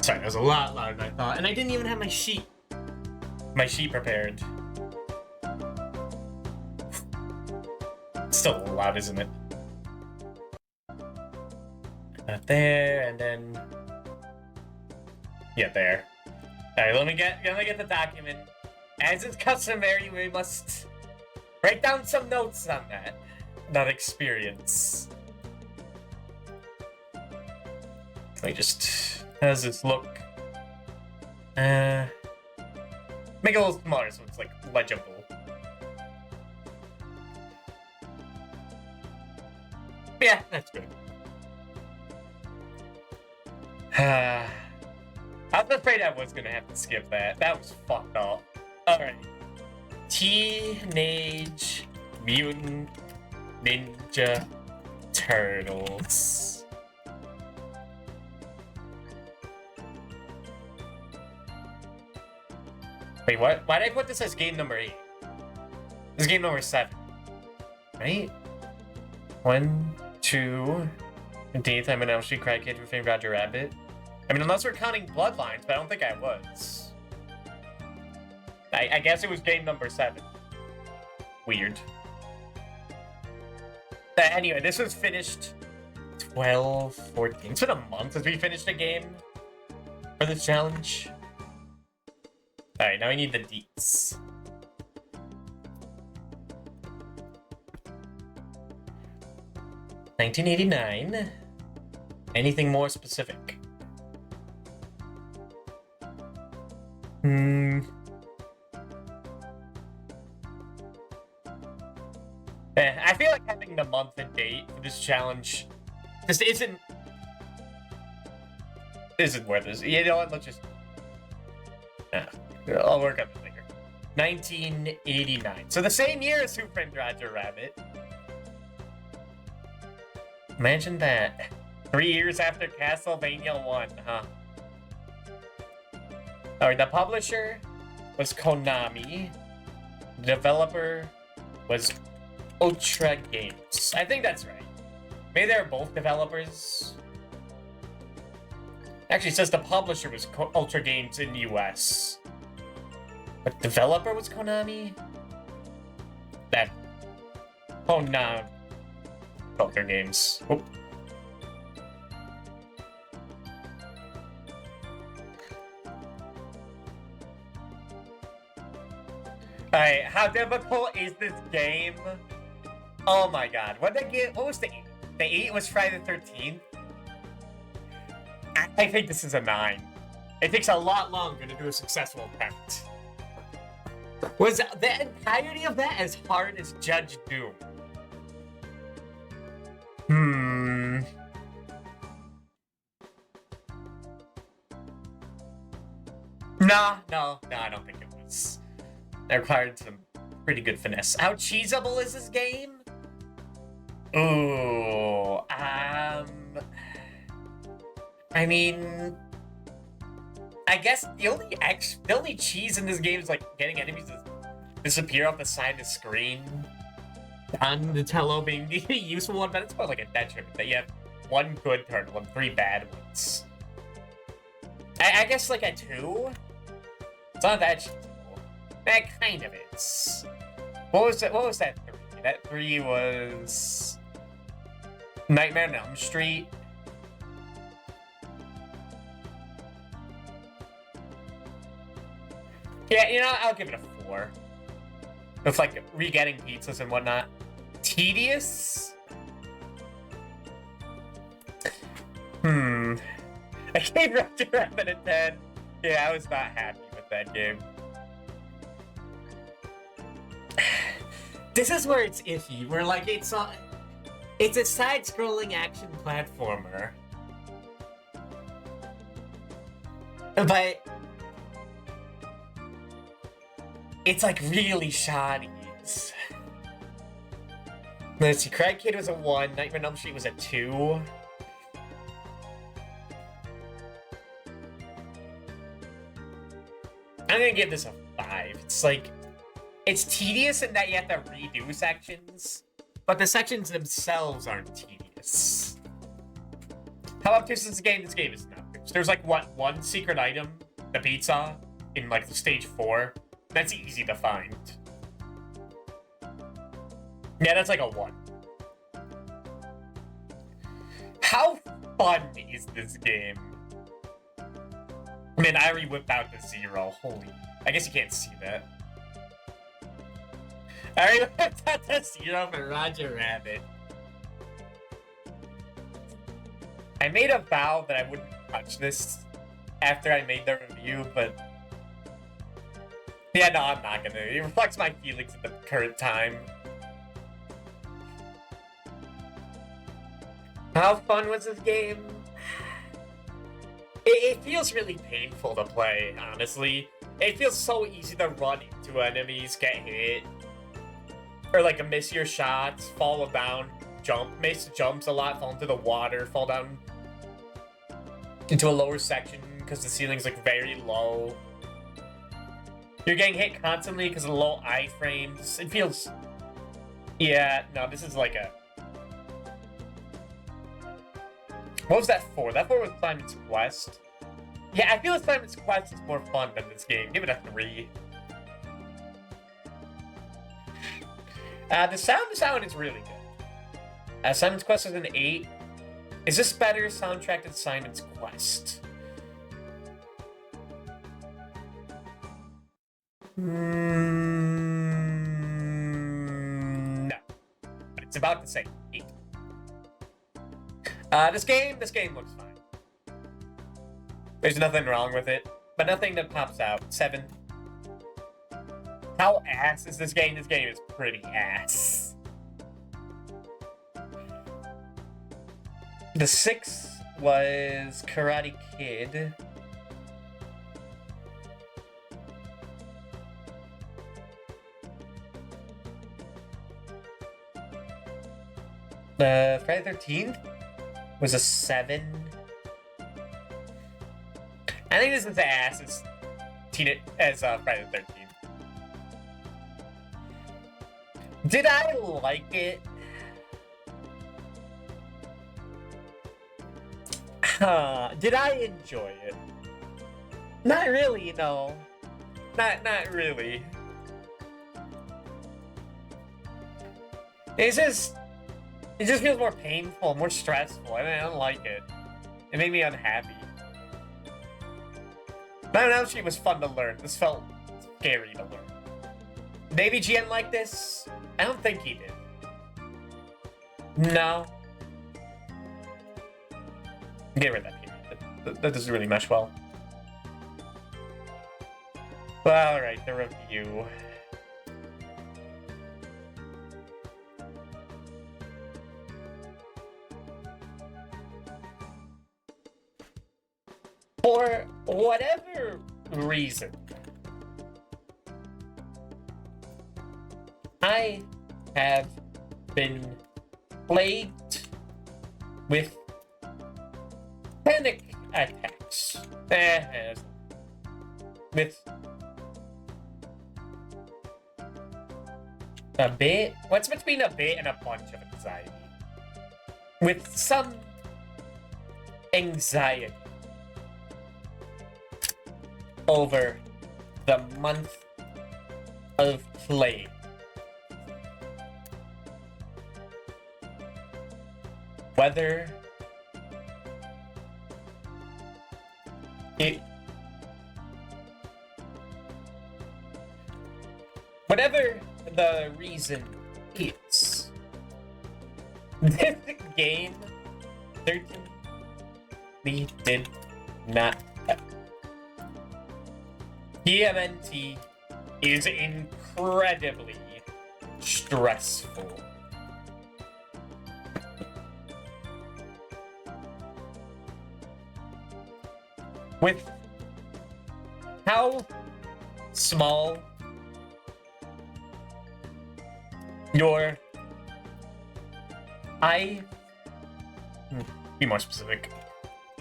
Sorry, that was a lot louder than I thought, and I didn't even have my sheet prepared. It's still a little loud, isn't it? There, and then... Yeah, there. Alright, let me get the document. As is customary, we must write down some notes on that experience. Let me just... How does this look? Make it a little smaller so it's, like, legible. Yeah, that's good. I was afraid I was gonna have to skip that. That was fucked up. Alright. Teenage Mutant Ninja Turtles. Wait, what? Why did I put this as game number 8? This is game number 7. Right? 1, 2... 15th, I'm an Elm Street Cry Kid who famed Roger Rabbit. I mean, unless we're counting Bloodlines, but I don't think I was. I guess it was game number 7. Weird. But anyway, this was finished 12, 14. It's been a month since we finished a game for this challenge. Alright, now I need the deets. $19.89. Anything more specific? I feel like having the month and date for this challenge just isn't worth it. You know what? Let's just... I'll work on it later. 1989. So the same year as Who Framed Roger Rabbit. Imagine that. 3 years after Castlevania 1, huh? Alright, the publisher was Konami. The developer was Ultra Games. I think that's right. Maybe they're both developers. Actually, it says the publisher was Ultra Games in the US. But developer was Konami? That... Oh, no. Ultra Games. Oop. Alright, how difficult is this game? Oh my god. What was the 8? The 8 was Friday the 13th? I think this is a 9. It takes a lot longer to do a successful attempt. Was the entirety of that as hard as Judge Doom? No, I don't think it was. It required some pretty good finesse. How cheesable is this game? Ooh, I mean, I guess the only cheese in this game is like getting enemies to disappear off the side of the screen. Donatello being the useful one, but it's more like a detriment that you have 1 good turtle and 3 bad ones. I guess like a 2? It's not that cheesable. That kind of is. What was that 3? That 3 was... Nightmare on Elm Street. Yeah, you know, I'll give it a 4. With, like, re-getting pizzas and whatnot. Tedious? I gave Roger Rabbit a 10. Yeah, I was not happy with that game. This is where it's iffy, where, like, it's a side-scrolling action platformer. But... it's, like, really shoddy. Let's see, Cry Kid was a 1, Nightmare on Elm Street was a 2. I'm gonna give this a 5. It's like... it's tedious in that you have to redo sections, but the sections themselves aren't tedious. How obtuse is this game? This game is not obtuse. There's like, what, 1 secret item? The pizza? In like the stage 4? That's easy to find. Yeah, that's like a 1. How fun is this game? Man, I already whipped out the 0. Holy. I guess you can't see that. I already whipped out the 0 for Roger Rabbit. I made a vow that I wouldn't touch this after I made the review, but... yeah, no, I'm not gonna. It reflects my feelings at the current time. How fun was this game? It feels really painful to play, honestly. It feels so easy to run into enemies, get hit, or like miss your shots, fall down, miss jumps a lot, fall into the water, fall down into a lower section because the ceiling's like very low. You're getting hit constantly because of the low iframes. It feels... yeah, no, this is like a... what was that for? That for was Simon's Quest. Yeah, I feel like Simon's Quest is more fun than this game. Give it a 3. The sound is really good. Simon's Quest is an 8. Is this better soundtrack than Simon's Quest? No. But it's about the same. 8. This game looks fine. There's nothing wrong with it, but nothing that pops out. 7. How ass is this game? This game is pretty ass. The 6 was Karate Kid. Friday the 13th was a 7. I think this is the ass as Friday the 13th. Did I like it? Did I enjoy it? Not really, no. Not really. It just feels more painful, more stressful. I don't like it. It made me unhappy. Maddeningly was fun to learn. This felt scary to learn. Did AVGN like this? I don't think he did. No. Get rid of that period. That doesn't really mesh well. Well, alright, the review. For whatever reason, I have been plagued with panic attacks. With a bit? What's between a bit and a bunch of anxiety? With some anxiety over the month of playing. Whether whatever the reason is, this game certainly did not help. TMNT is incredibly stressful. With how small your be more specific,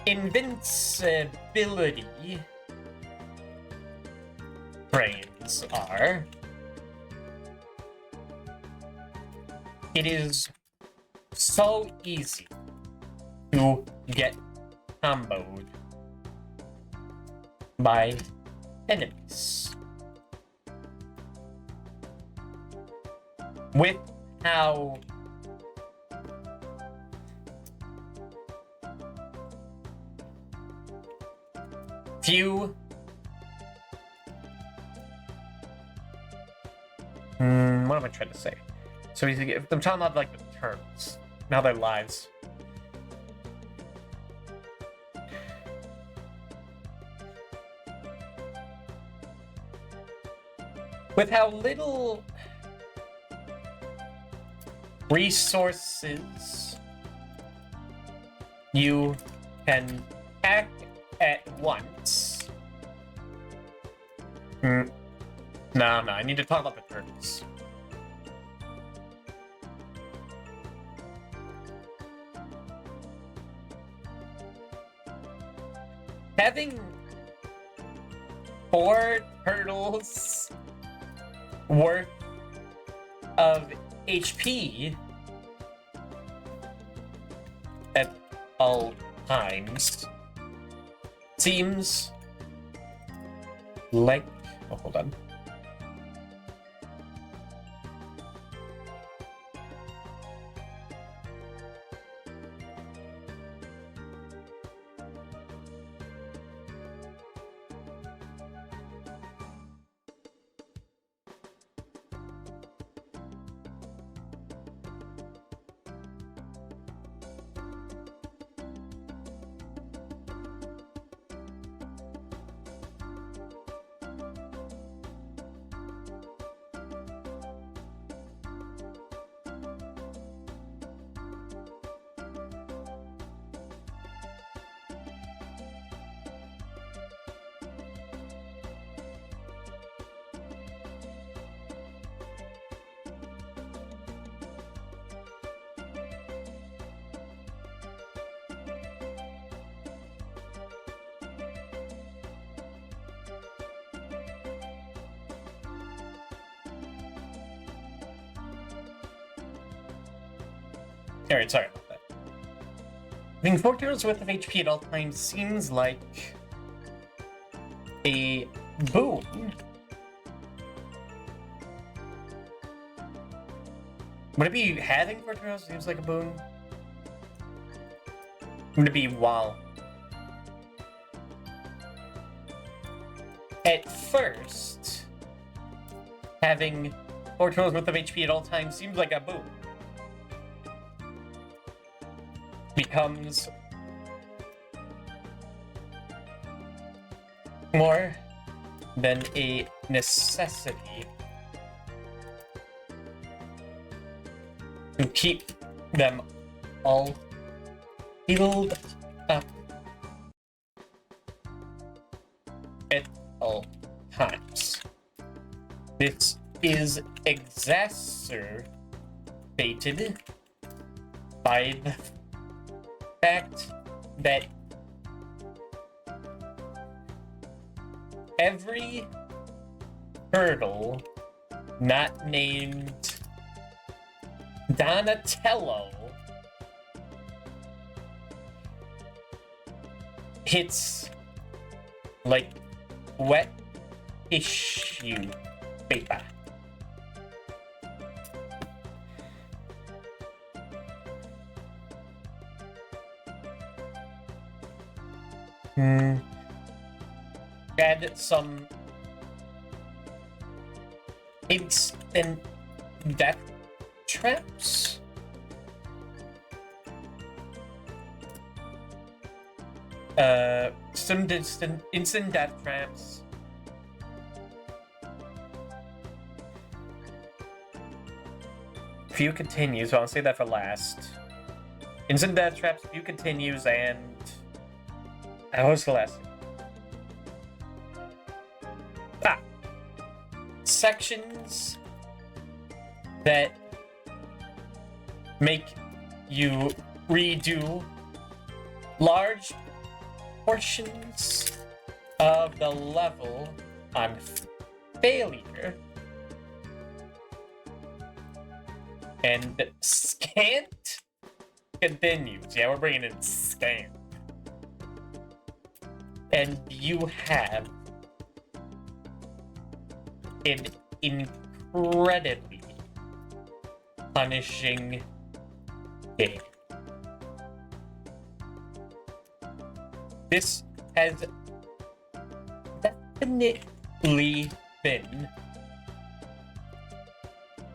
invincibility frames are, it is so easy to get comboed by enemies. With how few... what am I trying to say? So I'm talking about, like, the Turts. Now their lives. With how little resources you can pack at once. No, I need to talk about the Turks. Having 4 turtles worth of HP at all times seems like... Oh, hold on. Alright, sorry about that. Having 4 turtles worth of HP at all times seems like a boon. Would it be having 4 turtles seems like a boon? Would it be while? At first, having 4 turtles worth of HP at all times seems like a boon. Becomes more than a necessity to keep them all healed up at all times. This is exacerbated by the fact that every turtle not named Donatello hits like wet tissue paper. Add some instant death traps. Some instant death traps. Few continues, so I'll say that for last. Instant death traps, few continues, and what was the last thing? Sections that make you redo large portions of the level on failure. And scant continues. Yeah, we're bringing in scant. And you have an incredibly punishing game. This has definitely been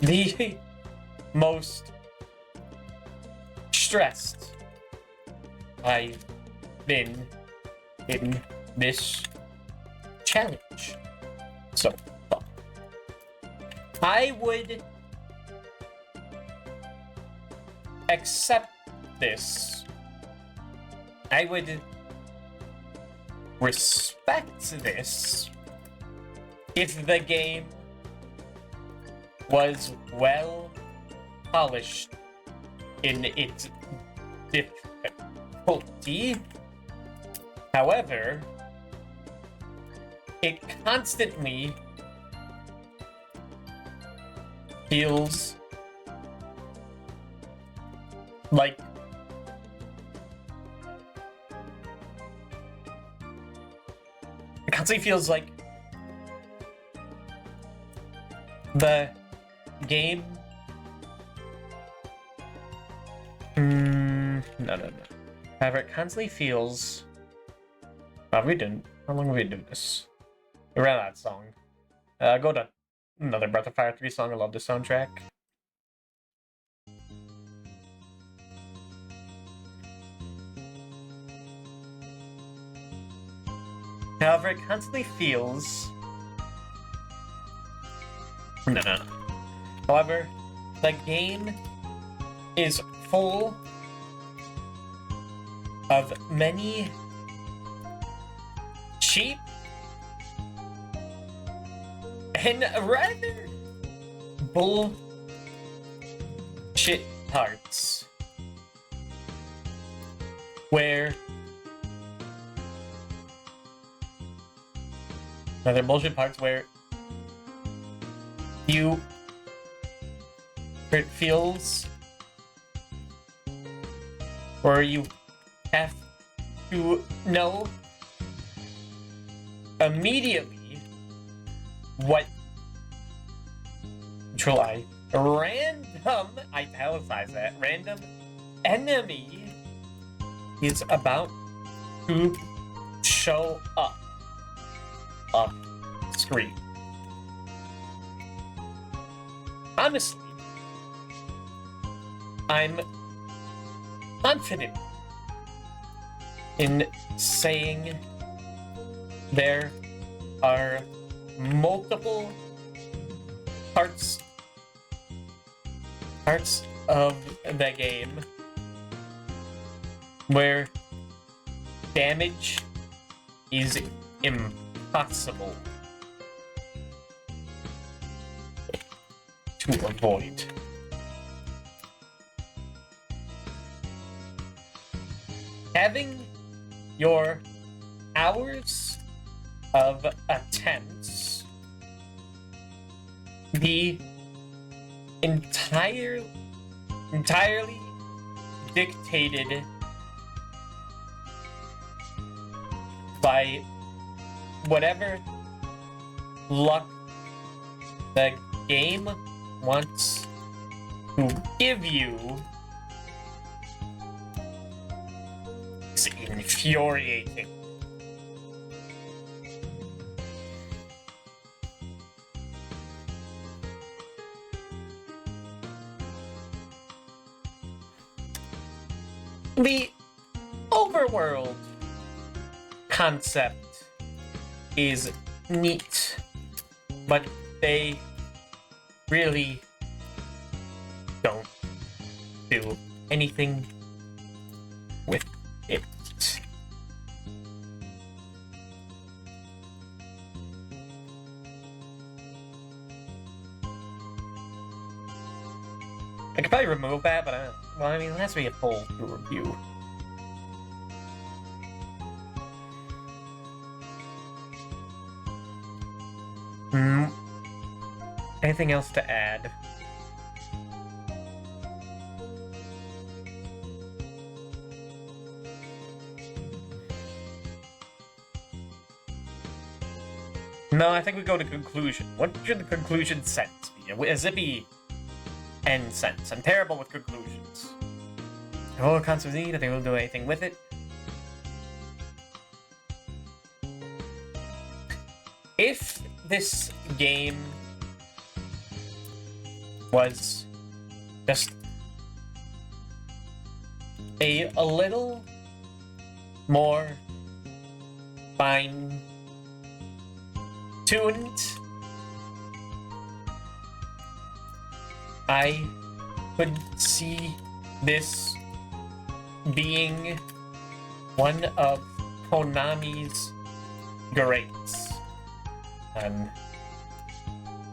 the most stressed I've been in this challenge so far. I would accept this. I would respect this if the game was well polished in its difficulty. However, it constantly feels like the game. No. However, it constantly feels. How long have we done this? We ran that song. Go to another Breath of Fire 3 song. I love this soundtrack. However, it constantly feels. No. However, the game is full of many cheap and rather bullshit parts where it feels where you have to know immediately what random enemy is about to show up off screen. Honestly, I'm confident in saying there are multiple parts of the game where damage is impossible to avoid. Having your hours of attempts be entirely dictated by whatever luck the game wants to give you is infuriating. The overworld concept is neat, but they really don't do anything with it. I could probably remove that, but I mean, it has to be a full review. Anything else to add? No, I think we go to conclusion. What should the conclusion sentence be? A zippy end sentence. I'm terrible with conclusions. Oh, concepts need, I think we'll do anything with it. If this game was just a little more fine-tuned, I could see this being one of Konami's greats on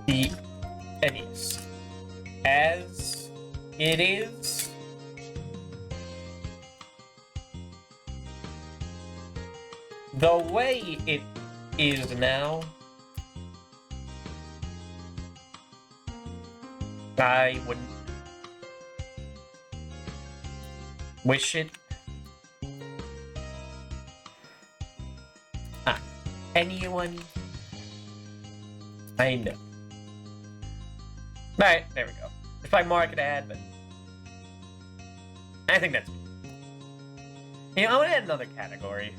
the NES. As it is, the way it is now, I wouldn't wish it on anyone I know. Alright, there we go. It's probably more I could add, but I think that's me. You know, I want to add another category.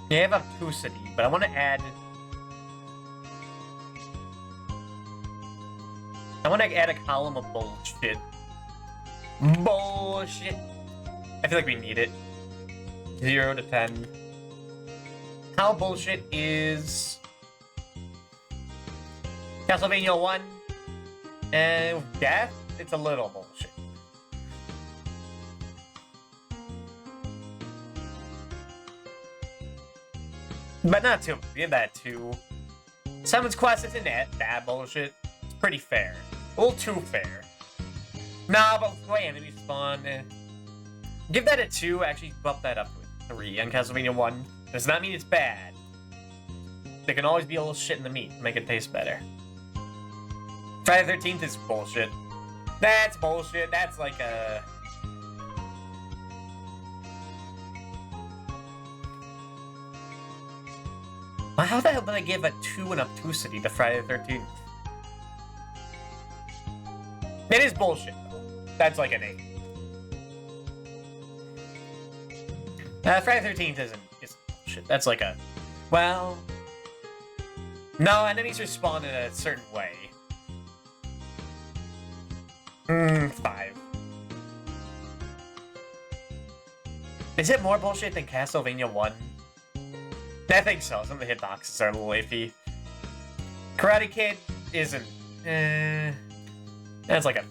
Yeah, I have obtusity, but I want to add... I want to add a column of bullshit. Bullshit! I feel like we need it. 0 to 10. How bullshit is... Castlevania 1? And death? It's a little bullshit. But not too much. Give that 2. Summons Quest isn't that bullshit. It's pretty fair. A little too fair. Nah, but the way enemies spawn... Give that a 2. Actually, bump that up to a 3 on Castlevania 1. Does not mean it's bad. There can always be a little shit in the meat to make it taste better. Friday the 13th is bullshit. That's bullshit. That's like a... How the hell did I give a 2 in obtusity to Friday the 13th? It is bullshit, though. That's like an 8. Friday the 13th isn't bullshit. That's like a... Well... No, enemies respawn in a certain way. 5. Is it more bullshit than Castlevania 1? I think so. Some of the hitboxes are a little iffy. Karate Kid isn't... That's like a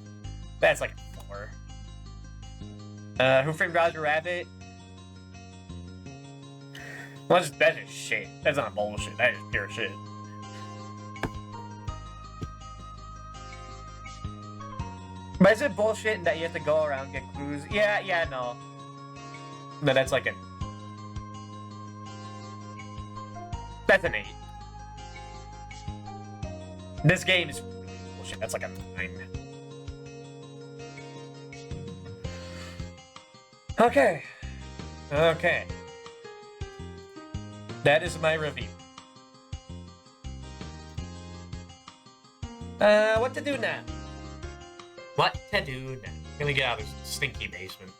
4. Who Framed Roger Rabbit? Well, that's just shit. That's not bullshit. That is pure shit. But is it bullshit that you have to go around and get clues? Yeah, no. But that's like an... That's an 8. This game is bullshit. That's like a 9. Okay. That is my review. What to do now? What to do now? Gonna get out of this stinky basement.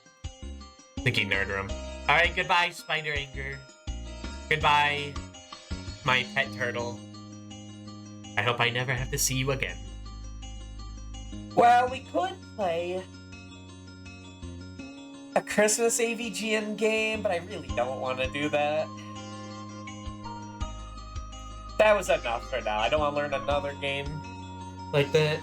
Stinky nerd room. Alright, goodbye, Spider Anger. Goodbye, my pet turtle. I hope I never have to see you again. Well, we could play a Christmas AVGN game, but I really don't want to do that. That was enough for now. I don't want to learn another game like that.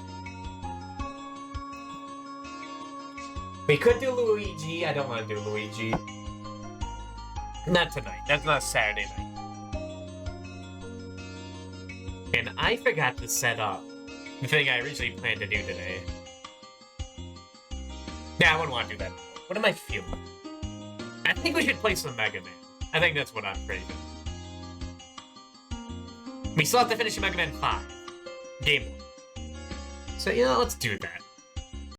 We could do Luigi. I don't want to do Luigi. Not tonight. That's not Saturday night. And I forgot to set up the thing I originally planned to do today. Yeah, I wouldn't want to do that. What am I feeling? I think we should play some Mega Man. I think that's what I'm craving. We still have to finish Mega Man 5. Game 1. So, let's do that.